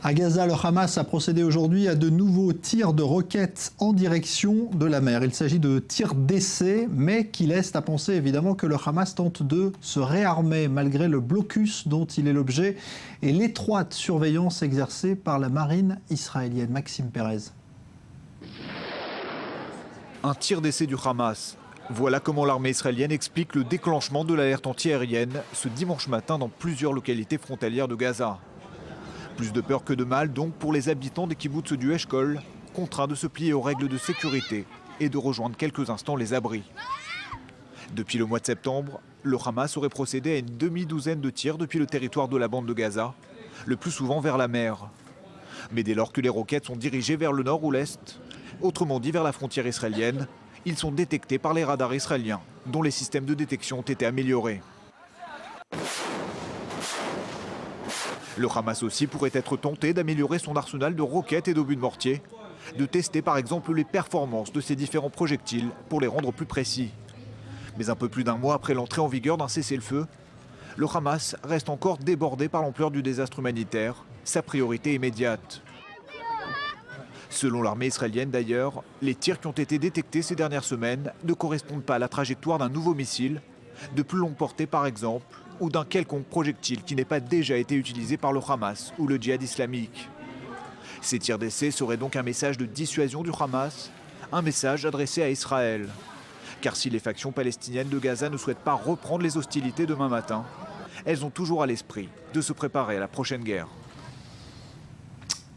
À Gaza, le Hamas a procédé aujourd'hui à de nouveaux tirs de roquettes en direction de la mer. Il s'agit de tirs d'essai, mais qui laissent à penser évidemment que le Hamas tente de se réarmer malgré le blocus dont il est l'objet et l'étroite surveillance exercée par la marine israélienne. Maxime Pérez. Un tir d'essai du Hamas. Voilà comment l'armée israélienne explique le déclenchement de l'alerte antiaérienne ce dimanche matin dans plusieurs localités frontalières de Gaza. Plus de peur que de mal donc pour les habitants des kibboutz du Eshkol, contraints de se plier aux règles de sécurité et de rejoindre quelques instants les abris. Depuis le mois de septembre, le Hamas aurait procédé à une demi-douzaine de tirs depuis le territoire de la bande de Gaza, le plus souvent vers la mer. Mais dès lors que les roquettes sont dirigées vers le nord ou l'est, autrement dit vers la frontière israélienne, ils sont détectés par les radars israéliens, dont les systèmes de détection ont été améliorés. Le Hamas aussi pourrait être tenté d'améliorer son arsenal de roquettes et d'obus de mortier, de tester par exemple les performances de ces différents projectiles pour les rendre plus précis. Mais un peu plus d'un mois après l'entrée en vigueur d'un cessez-le-feu, le Hamas reste encore débordé par l'ampleur du désastre humanitaire, sa priorité immédiate. Selon l'armée israélienne d'ailleurs, les tirs qui ont été détectés ces dernières semaines ne correspondent pas à la trajectoire d'un nouveau missile, de plus longue portée par exemple, ou d'un quelconque projectile qui n'ait pas déjà été utilisé par le Hamas ou le djihad islamique. Ces tirs d'essai seraient donc un message de dissuasion du Hamas, un message adressé à Israël. Car si les factions palestiniennes de Gaza ne souhaitent pas reprendre les hostilités demain matin, elles ont toujours à l'esprit de se préparer à la prochaine guerre.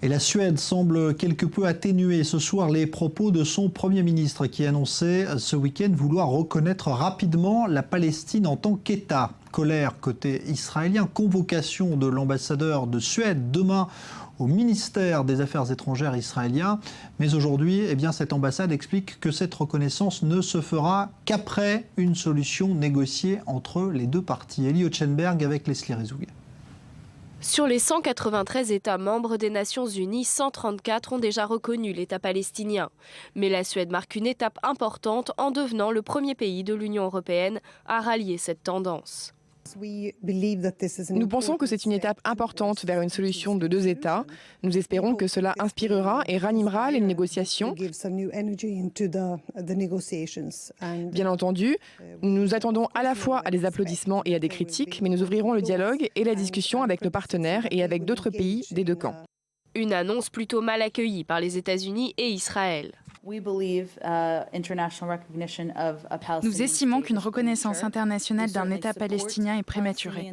Et la Suède semble quelque peu atténuer ce soir les propos de son Premier ministre qui annonçait ce week-end vouloir reconnaître rapidement la Palestine en tant qu'État. Colère côté israélien, convocation de l'ambassadeur de Suède demain au ministère des Affaires étrangères israélien. Mais aujourd'hui, cette ambassade explique que cette reconnaissance ne se fera qu'après une solution négociée entre les deux parties. Elie Otchenberg avec Leslie Rezoug. Sur les 193 États membres des Nations Unies, 134 ont déjà reconnu l'État palestinien. Mais la Suède marque une étape importante en devenant le premier pays de l'Union européenne à rallier cette tendance. Nous pensons que c'est une étape importante vers une solution de deux États. Nous espérons que cela inspirera et ranimera les négociations. Bien entendu, nous attendons à la fois à des applaudissements et à des critiques, mais nous ouvrirons le dialogue et la discussion avec nos partenaires et avec d'autres pays des deux camps. Une annonce plutôt mal accueillie par les États-Unis et Israël. Nous estimons qu'une reconnaissance internationale d'un État palestinien est prématurée.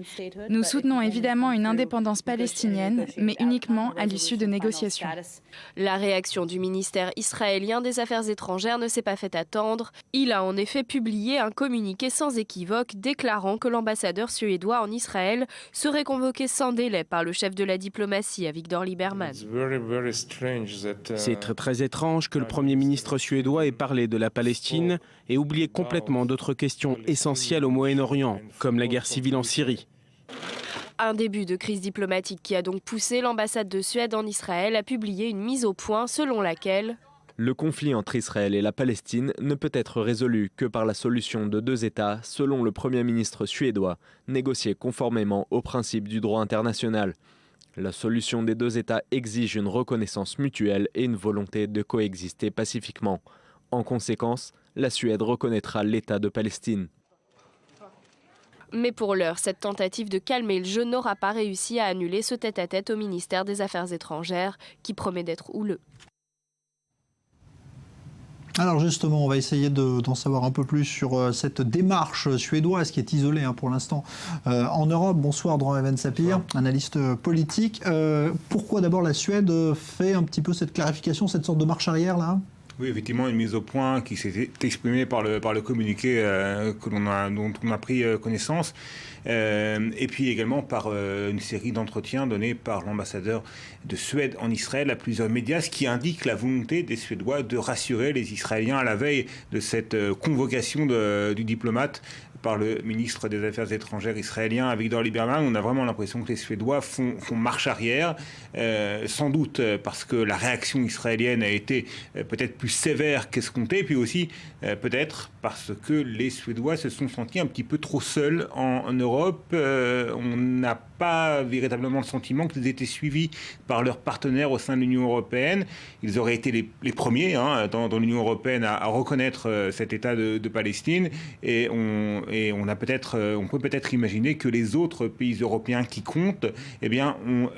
Nous soutenons évidemment une indépendance palestinienne, mais uniquement à l'issue de négociations. La réaction du ministère israélien des Affaires étrangères ne s'est pas fait attendre. Il a en effet publié un communiqué sans équivoque déclarant que l'ambassadeur suédois en Israël serait convoqué sans délai par le chef de la diplomatie, Avigdor Lieberman. C'est très étrange que le Premier ministre suédois ait parlé de la Palestine et oublié complètement d'autres questions essentielles au Moyen-Orient, comme la guerre civile en Syrie. Un début de crise diplomatique qui a donc poussé l'ambassade de Suède en Israël à publier une mise au point selon laquelle le conflit entre Israël et la Palestine ne peut être résolu que par la solution de deux États, selon le Premier ministre suédois, négocié conformément aux principes du droit international. La solution des deux États exige une reconnaissance mutuelle et une volonté de coexister pacifiquement. En conséquence, la Suède reconnaîtra l'État de Palestine. Mais pour l'heure, cette tentative de calmer le jeu n'aura pas réussi à annuler ce tête-à-tête au ministère des Affaires étrangères, qui promet d'être houleux. Alors justement, on va essayer d'en savoir un peu plus sur cette démarche suédoise qui est isolée pour l'instant en Europe. Bonsoir Dran Even Sapir, analyste politique. Pourquoi d'abord la Suède fait un petit peu cette clarification, cette sorte de marche arrière là ? Oui, effectivement, une mise au point qui s'est exprimée par le communiqué dont on a pris connaissance, et puis également par une série d'entretiens donnés par l'ambassadeur de Suède en Israël à plusieurs médias, ce qui indique la volonté des Suédois de rassurer les Israéliens à la veille de cette convocation du diplomate par le ministre des Affaires étrangères israélien Avigdor Lieberman. On a vraiment l'impression que les Suédois font marche arrière, sans doute parce que la réaction israélienne a été peut-être plus sévère qu'escompté, puis aussi peut-être parce que les Suédois se sont sentis un petit peu trop seuls en Europe. On n'a pas véritablement le sentiment qu'ils étaient suivis par leurs partenaires au sein de l'Union européenne. Ils auraient été les premiers dans l'Union européenne à reconnaître cet État de Palestine, et on peut peut-être imaginer que les autres pays européens qui comptent ont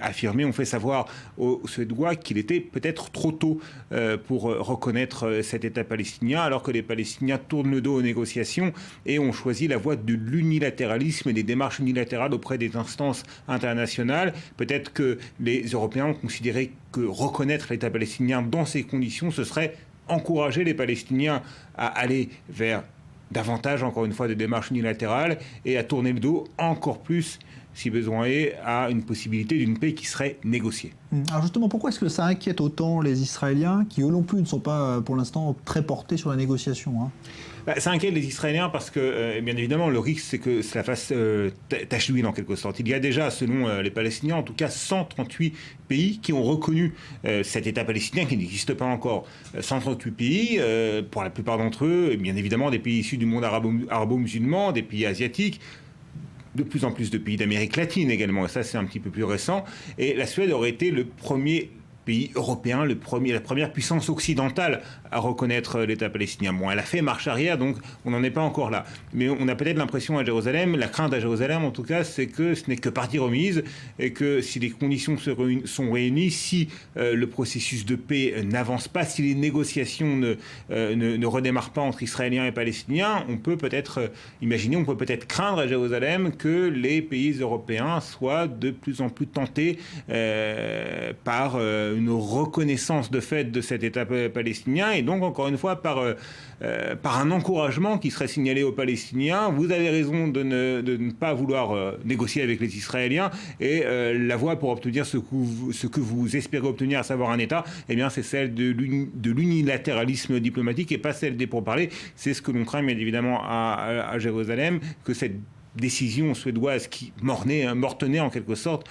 affirmé, ont fait savoir aux Suédois qu'il était peut-être trop tôt pour reconnaître cet État palestinien, alors que les Palestiniens tournent le dos aux négociations et ont choisi la voie de l'unilatéralisme et des démarches unilatérales auprès des instances internationales. Peut-être que les Européens ont considéré que reconnaître l'État palestinien dans ces conditions, ce serait encourager les Palestiniens à aller vers davantage, encore une fois, de démarches unilatérales et à tourner le dos encore plus, si besoin est, à une possibilité d'une paix qui serait négociée. Alors justement, pourquoi est-ce que ça inquiète autant les Israéliens qui, eux non plus, ne sont pas pour l'instant très portés sur la négociation, Ça inquiète les Israéliens parce que, bien évidemment, le risque, c'est que cela fasse tache d'huile en quelque sorte. Il y a déjà, selon les Palestiniens, en tout cas 138 pays qui ont reconnu cet État palestinien qui n'existe pas encore. 138 pays, pour la plupart d'entre eux, bien évidemment, des pays issus du monde arabo-musulman, des pays asiatiques, de plus en plus de pays d'Amérique latine également, et ça c'est un petit peu plus récent. Et la Suède aurait été le premier pays européen, la première puissance occidentale à reconnaître l'État palestinien. Bon, elle a fait marche arrière, donc on n'en est pas encore là. Mais on a peut-être l'impression à Jérusalem, la crainte à Jérusalem en tout cas, c'est que ce n'est que partie remise et que si les conditions sont réunies, si le processus de paix n'avance pas, si les négociations ne redémarrent pas entre Israéliens et Palestiniens, on peut peut-être imaginer, on peut peut-être craindre à Jérusalem que les pays européens soient de plus en plus tentés par une reconnaissance de fait de cet État palestinien et donc encore une fois par un encouragement qui serait signalé aux Palestiniens. Vous avez raison de ne pas vouloir négocier avec les Israéliens et la voie pour obtenir ce que vous espérez obtenir, à savoir un État, eh bien c'est celle de l'unilatéralisme diplomatique et pas celle des pourparlers. C'est ce que l'on craint bien évidemment à Jérusalem, que cette décision suédoise qui mortenait en quelque sorte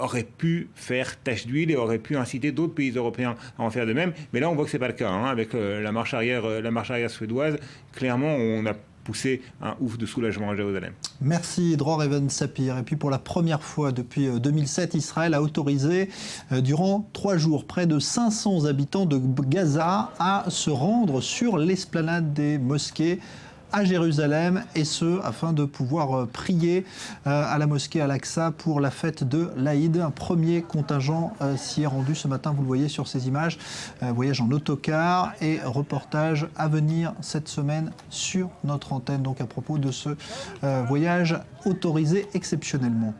aurait pu faire tache d'huile et aurait pu inciter d'autres pays européens à en faire de même. Mais là, on voit que c'est pas le cas. Avec la marche arrière suédoise, clairement, on a poussé un ouf de soulagement à Jérusalem. Merci Dror Even Sapir. Et puis pour la première fois depuis 2007, Israël a autorisé durant 3 jours près de 500 habitants de Gaza à se rendre sur l'esplanade des mosquées à Jérusalem, et ce, afin de pouvoir prier à la mosquée Al-Aqsa pour la fête de l'Aïd. Un premier contingent s'y est rendu ce matin, vous le voyez sur ces images. Voyage en autocar et reportage à venir cette semaine sur notre antenne, donc à propos de ce voyage autorisé exceptionnellement.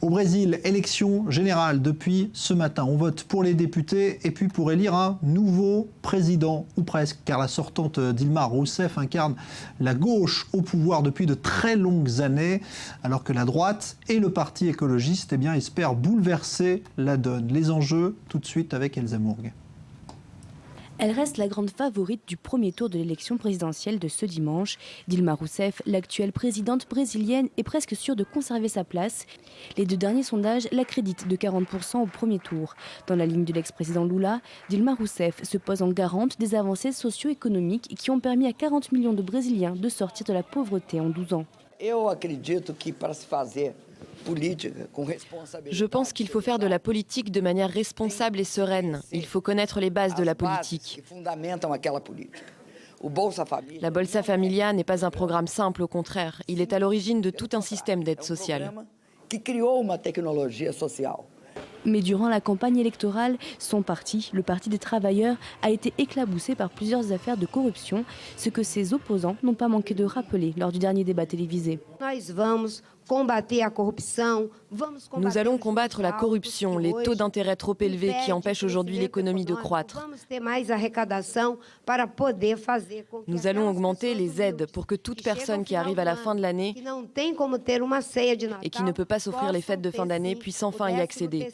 Au Brésil, élection générale depuis ce matin. On vote pour les députés et puis pour élire un nouveau président, ou presque, car la sortante Dilma Rousseff incarne la gauche au pouvoir depuis de très longues années, alors que la droite et le parti écologiste espèrent bouleverser la donne. Les enjeux, tout de suite avec Elsa Mourgue. Elle reste la grande favorite du premier tour de l'élection présidentielle de ce dimanche. Dilma Rousseff, l'actuelle présidente brésilienne, est presque sûre de conserver sa place. Les 2 derniers sondages l'accréditent de 40% au premier tour. Dans la ligne de l'ex-président Lula, Dilma Rousseff se pose en garante des avancées socio-économiques qui ont permis à 40 millions de Brésiliens de sortir de la pauvreté en 12 ans. Je pense qu'il faut faire de la politique de manière responsable et sereine. Il faut connaître les bases de la politique. La Bolsa Familia n'est pas un programme simple, au contraire. Il est à l'origine de tout un système d'aide sociale. Mais durant la campagne électorale, son parti, le Parti des travailleurs, a été éclaboussé par plusieurs affaires de corruption, ce que ses opposants n'ont pas manqué de rappeler lors du dernier débat télévisé. Nous allons combattre la corruption, les taux d'intérêt trop élevés qui empêchent aujourd'hui l'économie de croître. Nous allons augmenter les aides pour que toute personne qui arrive à la fin de l'année et qui ne peut pas s'offrir les fêtes de fin d'année puisse enfin y accéder.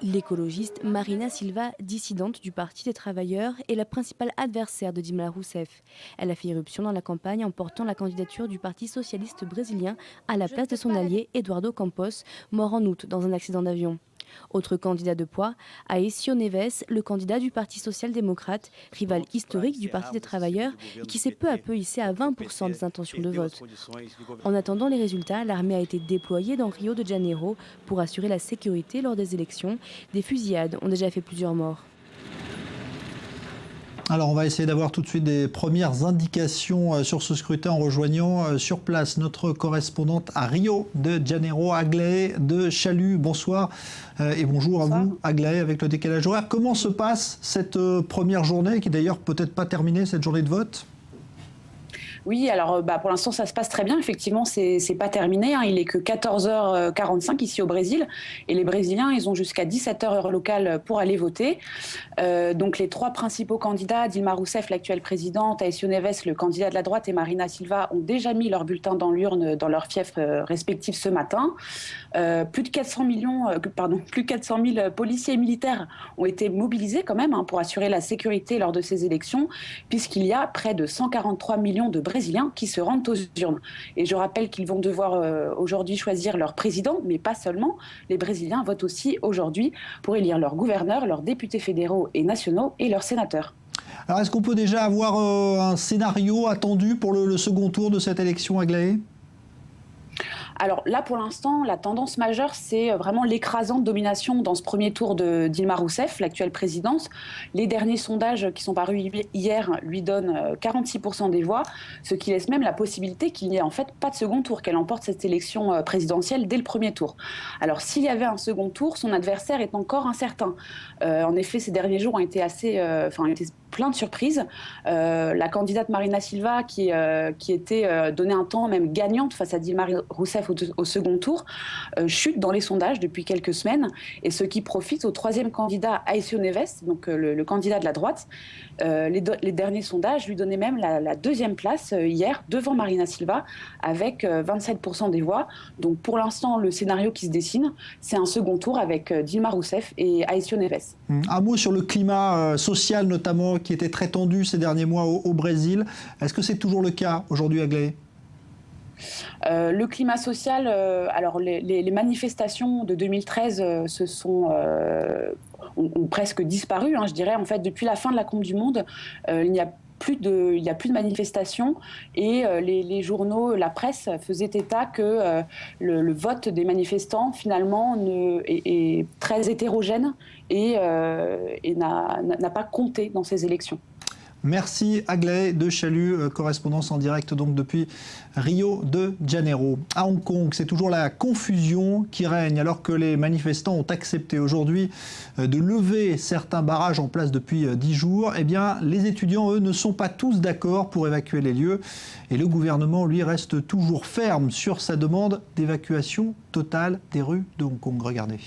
L'écologiste Marina Silva, dissidente du Parti des travailleurs, est la principale adversaire de Dilma Rousseff. Elle a fait irruption dans la campagne en portant la candidature du Parti socialiste brésilien à la place de son allié Eduardo Campos, mort en août dans un accident d'avion. Autre candidat de poids, Aécio Neves, le candidat du Parti social-démocrate, rival historique du Parti des travailleurs et qui s'est peu à peu hissé à 20% des intentions de vote. En attendant les résultats, l'armée a été déployée dans Rio de Janeiro pour assurer la sécurité lors des élections. Des fusillades ont déjà fait plusieurs morts. Alors on va essayer d'avoir tout de suite des premières indications sur ce scrutin en rejoignant sur place notre correspondante à Rio de Janeiro, Aglaé de Chalut. Bonsoir et bonjour à vous, Aglaé, avec le décalage horaire. Comment se passe cette première journée, qui d'ailleurs peut-être pas terminée, cette journée de vote ? Oui, alors pour l'instant ça se passe très bien. Effectivement, c'est pas terminé. Il est que 14h45 ici au Brésil, et les Brésiliens ils ont jusqu'à 17h heure locale pour aller voter. Donc les 3 principaux candidats, Dilma Rousseff, l'actuelle présidente, Aécio Neves, le candidat de la droite, et Marina Silva, ont déjà mis leur bulletin dans l'urne dans leurs fiefs respectifs ce matin. Plus de 400 000 policiers et militaires ont été mobilisés quand même pour assurer la sécurité lors de ces élections, puisqu'il y a près de 143 millions de Brésiliens qui se rendent aux urnes. Et je rappelle qu'ils vont devoir aujourd'hui choisir leur président, mais pas seulement. Les Brésiliens votent aussi aujourd'hui pour élire leurs gouverneurs, leurs députés fédéraux et nationaux et leurs sénateurs. Alors est-ce qu'on peut déjà avoir un scénario attendu pour le second tour de cette élection, Aglaé ? Alors là, pour l'instant, la tendance majeure, c'est vraiment l'écrasante domination dans ce premier tour de Dilma Rousseff, l'actuelle présidente. Les derniers sondages qui sont parus hier lui donnent 46% des voix, ce qui laisse même la possibilité qu'il n'y ait en fait pas de second tour, qu'elle emporte cette élection présidentielle dès le premier tour. Alors s'il y avait un second tour, son adversaire est encore incertain. En effet, ces derniers jours ont été plein de surprises. La candidate Marina Silva, qui était donnée un temps même gagnante face à Dilma Rousseff au second tour, chute dans les sondages depuis quelques semaines, et ce qui profite au troisième candidat, Aécio Neves, donc le candidat de la droite. Les derniers sondages lui donnaient même la deuxième place hier, devant Marina Silva, avec 27% des voix. Donc pour l'instant, le scénario qui se dessine, c'est un second tour avec Dilma Rousseff et Aécio Neves. Un mot sur le climat social notamment, qui était très tendu ces derniers mois au Brésil. Est-ce que c'est toujours le cas aujourd'hui, Aglaé ? Le climat social, alors les manifestations de 2013 ont presque disparu, je dirais. En fait, depuis la fin de la Coupe du Monde, il n'y a plus de manifestations, et les journaux, la presse faisaient état que le vote des manifestants finalement est très hétérogène et n'a pas compté dans ces élections. Merci Aglaé de Chalut, correspondance en direct donc depuis Rio de Janeiro. À Hong Kong, c'est toujours la confusion qui règne alors que les manifestants ont accepté aujourd'hui de lever certains barrages en place depuis 10 jours. Eh bien, les étudiants, eux, ne sont pas tous d'accord pour évacuer les lieux, et le gouvernement, lui, reste toujours ferme sur sa demande d'évacuation totale des rues de Hong Kong. Regardez.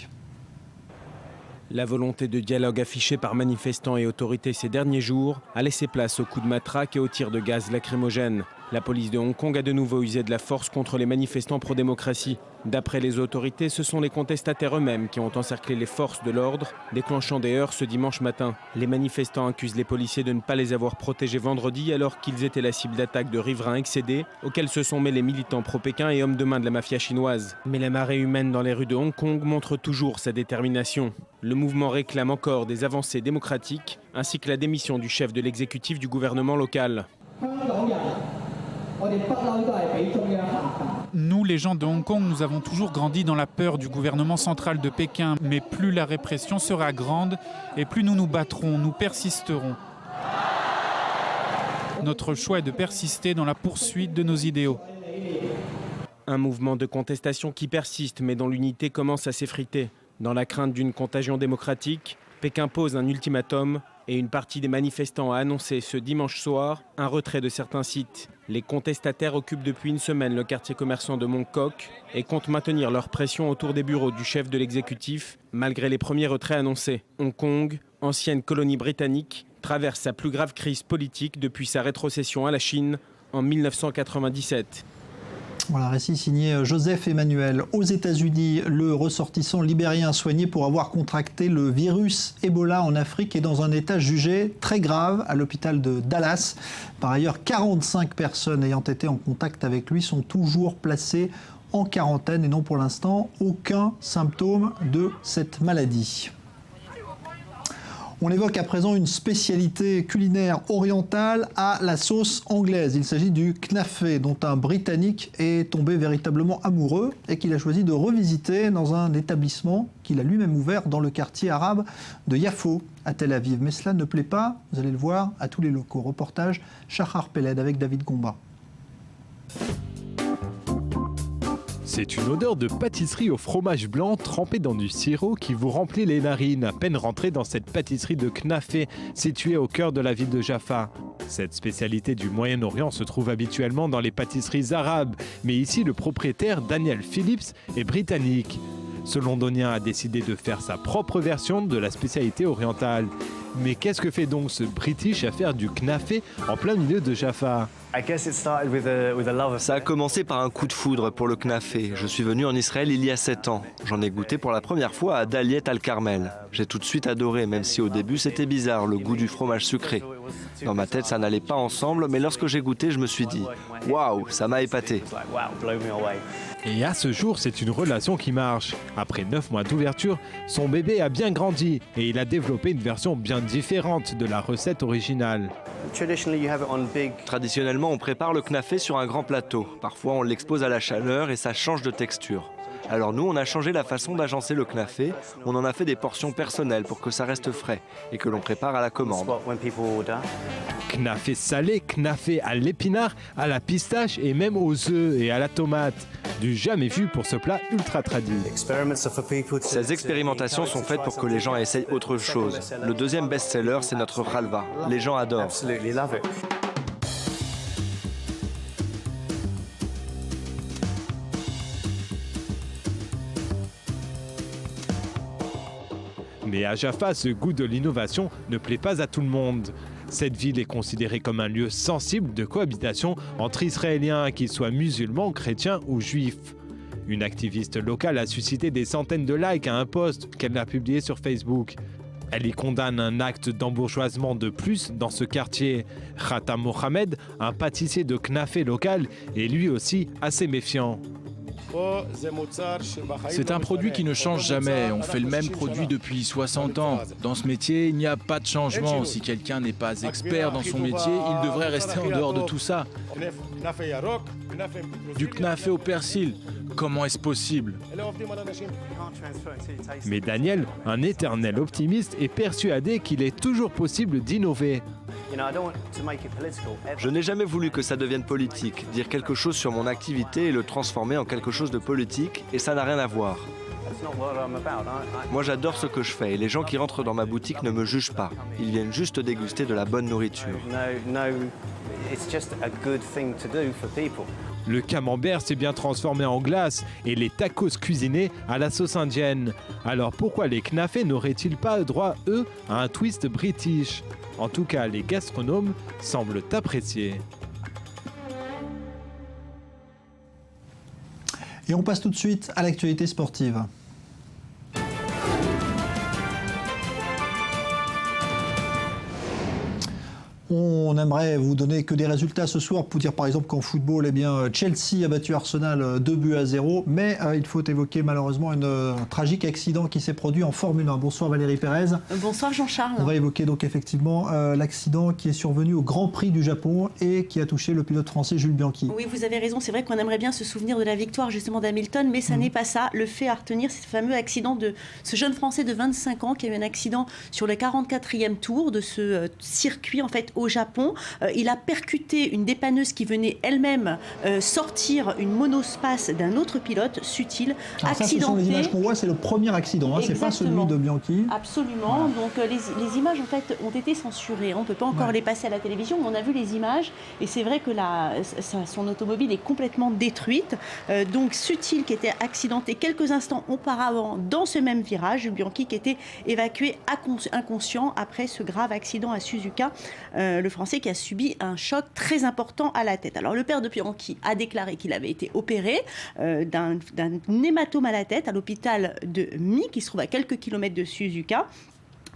La volonté de dialogue affichée par manifestants et autorités ces derniers jours a laissé place aux coups de matraque et aux tirs de gaz lacrymogène. La police de Hong Kong a de nouveau usé de la force contre les manifestants pro-démocratie. D'après les autorités, ce sont les contestataires eux-mêmes qui ont encerclé les forces de l'ordre, déclenchant des heurts ce dimanche matin. Les manifestants accusent les policiers de ne pas les avoir protégés vendredi, alors qu'ils étaient la cible d'attaques de riverains excédés, auxquels se sont mêlés militants pro-Pékin et hommes de main de la mafia chinoise. Mais la marée humaine dans les rues de Hong Kong montre toujours sa détermination. Le mouvement réclame encore des avancées démocratiques, ainsi que la démission du chef de l'exécutif du gouvernement local. Nous, les gens de Hong Kong, nous avons toujours grandi dans la peur du gouvernement central de Pékin. Mais plus la répression sera grande et plus nous nous battrons, nous persisterons. Notre choix est de persister dans la poursuite de nos idéaux. Un mouvement de contestation qui persiste, mais dont l'unité commence à s'effriter. Dans la crainte d'une contagion démocratique, Pékin pose un ultimatum et une partie des manifestants a annoncé ce dimanche soir un retrait de certains sites. Les contestataires occupent depuis une semaine le quartier commerçant de Mong Kok et comptent maintenir leur pression autour des bureaux du chef de l'exécutif, malgré les premiers retraits annoncés. Hong Kong, ancienne colonie britannique, traverse sa plus grave crise politique depuis sa rétrocession à la Chine en 1997. Voilà, récit signé Joseph Emmanuel. Aux États-Unis, le ressortissant libérien soigné pour avoir contracté le virus Ebola en Afrique est dans un état jugé très grave à l'hôpital de Dallas. Par ailleurs, 45 personnes ayant été en contact avec lui sont toujours placées en quarantaine et n'ont pour l'instant aucun symptôme de cette maladie. On évoque à présent une spécialité culinaire orientale à la sauce anglaise. Il s'agit du knaffé, dont un Britannique est tombé véritablement amoureux et qu'il a choisi de revisiter dans un établissement qu'il a lui-même ouvert dans le quartier arabe de Yafo, à Tel Aviv. Mais cela ne plaît pas, vous allez le voir, à tous les locaux. Shahar Peled avec David Gomba. C'est une odeur de pâtisserie au fromage blanc trempé dans du sirop qui vous remplit les narines à peine rentré dans cette pâtisserie de knafé située au cœur de la ville de Jaffa. Cette spécialité du Moyen-Orient se trouve habituellement dans les pâtisseries arabes, mais ici le propriétaire Daniel Phillips est britannique. Ce Londonien a décidé de faire sa propre version de la spécialité orientale. Mais qu'est-ce que fait donc ce British à faire du knafé en plein milieu de Jaffa ? Ça a commencé par un coup de foudre pour le knafé. Je suis venu en Israël il y a 7 ans. J'en ai goûté pour la première fois à Daliet al-Carmel. J'ai tout de suite adoré, même si au début c'était bizarre, le goût du fromage sucré. Dans ma tête, ça n'allait pas ensemble, mais lorsque j'ai goûté, je me suis dit « Waouh, ça m'a épaté ». Et à ce jour, c'est une relation qui marche. Après 9 mois d'ouverture, son bébé a bien grandi et il a développé une version bien différente de la recette originale. Traditionnellement, on prépare le knafé sur un grand plateau. Parfois, on l'expose à la chaleur et ça change de texture. Alors nous, on a changé la façon d'agencer le knafé. On en a fait des portions personnelles pour que ça reste frais et que l'on prépare à la commande. Knafé salé, knafé à l'épinard, à la pistache et même aux œufs et à la tomate. Du jamais vu pour ce plat ultra tradit. Ces expérimentations sont faites pour que les gens essayent autre chose. Le deuxième best-seller, c'est notre halva. Les gens adorent. Mais à Jaffa, ce goût de l'innovation ne plaît pas à tout le monde. Cette ville est considérée comme un lieu sensible de cohabitation entre Israéliens, qu'ils soient musulmans, chrétiens ou juifs. Une activiste locale a suscité des centaines de likes à un post qu'elle a publié sur Facebook. Elle y condamne un acte d'embourgeoisement de plus dans ce quartier. Khatam Mohamed, un pâtissier de knafé local, est lui aussi assez méfiant. C'est un produit qui ne change jamais. On fait le même produit depuis 60 ans. Dans ce métier, il n'y a pas de changement. Si quelqu'un n'est pas expert dans son métier, il devrait rester en dehors de tout ça. Du knafé au persil, comment est-ce possible ? Mais Daniel, un éternel optimiste, est persuadé qu'il est toujours possible d'innover. Je n'ai jamais voulu que ça devienne politique, dire quelque chose sur mon activité et le transformer en quelque chose de politique, et ça n'a rien à voir. Moi j'adore ce que je fais et les gens qui rentrent dans ma boutique ne me jugent pas. Ils viennent juste déguster de la bonne nourriture. Le camembert s'est bien transformé en glace et les tacos cuisinés à la sauce indienne. Alors pourquoi les knafés n'auraient-ils pas droit, eux, à un twist british ? En tout cas, les gastronomes semblent apprécier. Et on passe tout de suite à l'actualité sportive. On aimerait vous donner que des résultats ce soir pour dire par exemple qu'en football, eh bien, Chelsea a battu Arsenal 2-0, mais il faut évoquer malheureusement un tragique accident qui s'est produit en Formule 1. Bonsoir Valérie Pérez. Bonsoir Jean-Charles. On va évoquer donc effectivement l'accident qui est survenu au Grand Prix du Japon et qui a touché le pilote français Jules Bianchi. Oui, vous avez raison, c'est vrai qu'on aimerait bien se souvenir de la victoire justement d'Hamilton, mais ça n'est pas ça. Le fait à retenir, c'est ce fameux accident de ce jeune Français de 25 ans qui a eu un accident sur le 44e tour de ce circuit en fait au Japon. Il a percuté une dépanneuse qui venait elle-même sortir une monospace d'un autre pilote, Sutil, accidenté. Ce sont les images qu'on voit, c'est le premier accident, hein, c'est pas celui de Bianchi. Absolument, voilà. Donc les images en fait ont été censurées, on ne peut pas encore les passer à la télévision, mais on a vu les images et c'est vrai que son automobile est complètement détruite. Donc Sutil qui était accidenté quelques instants auparavant dans ce même virage, Bianchi qui était évacué inconscient après ce grave accident à Suzuka. Le Français qui a subi un choc très important à la tête. Alors le père de Bianchi a déclaré qu'il avait été opéré d'un hématome à la tête à l'hôpital de Mi, qui se trouve à quelques kilomètres de Suzuka.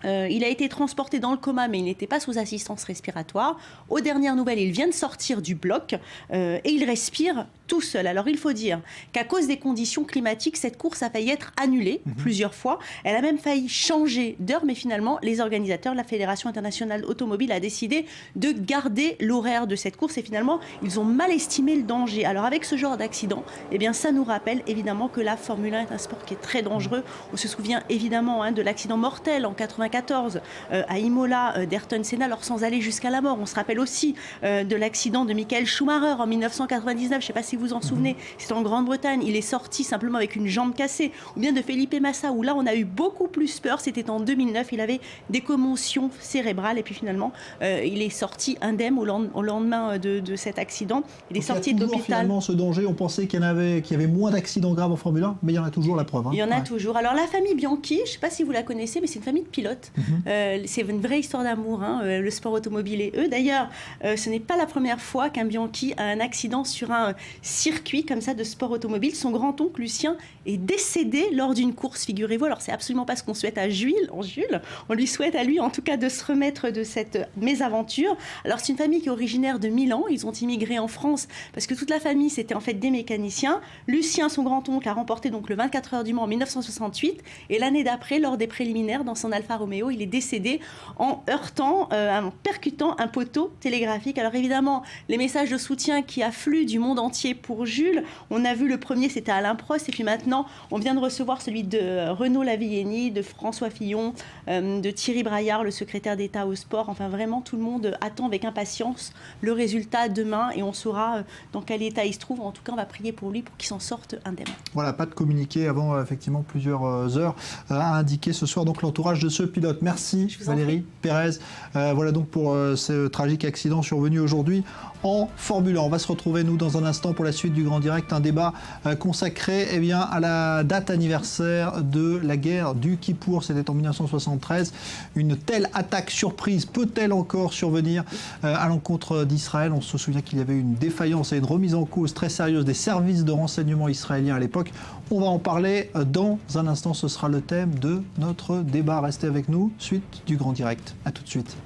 Il a été transporté dans le coma, mais il n'était pas sous assistance respiratoire. Aux dernières nouvelles, il vient de sortir du bloc et il respire tout seul. Alors il faut dire qu'à cause des conditions climatiques, cette course a failli être annulée plusieurs fois. Elle a même failli changer d'heure, mais finalement, les organisateurs, la Fédération internationale automobile, a décidé de garder l'horaire de cette course et finalement, ils ont mal estimé le danger. Alors avec ce genre d'accident, eh bien, ça nous rappelle évidemment que la Formule 1 est un sport qui est très dangereux. On se souvient évidemment de l'accident mortel en 1994 à Imola d'Ayrton Senna, alors sans aller jusqu'à la mort. On se rappelle aussi de l'accident de Michael Schumacher en 1999. Je ne sais pas si si vous vous en souvenez, c'est en Grande-Bretagne, il est sorti simplement avec une jambe cassée. Ou bien de Felipe Massa, où là on a eu beaucoup plus peur, c'était en 2009, il avait des commotions cérébrales et puis finalement il est sorti indemne au lendemain de cet accident. Il est sorti de l'hôpital. Finalement ce danger, on pensait qu'il y avait moins d'accidents graves en Formule 1, mais il y en a toujours, la preuve. Il y en a toujours. Alors la famille Bianchi, je ne sais pas si vous la connaissez, mais c'est une famille de pilotes. C'est une vraie histoire d'amour, le sport automobile et eux. D'ailleurs, ce n'est pas la première fois qu'un Bianchi a un accident sur un circuit comme ça de sport automobile. Son grand-oncle Lucien est décédé lors d'une course, figurez-vous. Alors c'est absolument pas ce qu'on souhaite à Jules. On lui souhaite à lui en tout cas de se remettre de cette mésaventure. Alors c'est une famille qui est originaire de Milan. Ils ont immigré en France parce que toute la famille c'était en fait des mécaniciens. Lucien, son grand-oncle, a remporté donc le 24 heures du Mans en 1968 et l'année d'après, lors des préliminaires dans son Alfa Romeo, il est décédé en percutant un poteau télégraphique. Alors évidemment, les messages de soutien qui affluent du monde entier pour Jules, on a vu le premier, c'était Alain Prost, et puis maintenant, on vient de recevoir celui de Renaud Lavillenie, de François Fillon, de Thierry Braillard, le secrétaire d'État au sport. Enfin, vraiment, tout le monde attend avec impatience le résultat demain et on saura dans quel état il se trouve. En tout cas, on va prier pour lui pour qu'il s'en sorte indemne. Voilà, pas de communiqué avant effectivement plusieurs heures à indiquer ce soir donc l'entourage de ce pilote. Merci Valérie Pérez. Voilà donc pour ce tragique accident survenu aujourd'hui en Formule 1. On va se retrouver nous dans un instant pour la suite du Grand Direct, un débat consacré à la date anniversaire de la guerre du Kippour. C'était en 1973. Une telle attaque surprise peut-elle encore survenir à l'encontre d'Israël? On se souvient qu'il y avait une défaillance et une remise en cause très sérieuse des services de renseignement israéliens à l'époque. On va en parler dans un instant. Ce sera le thème de notre débat. Restez avec nous. Suite du Grand Direct. À tout de suite.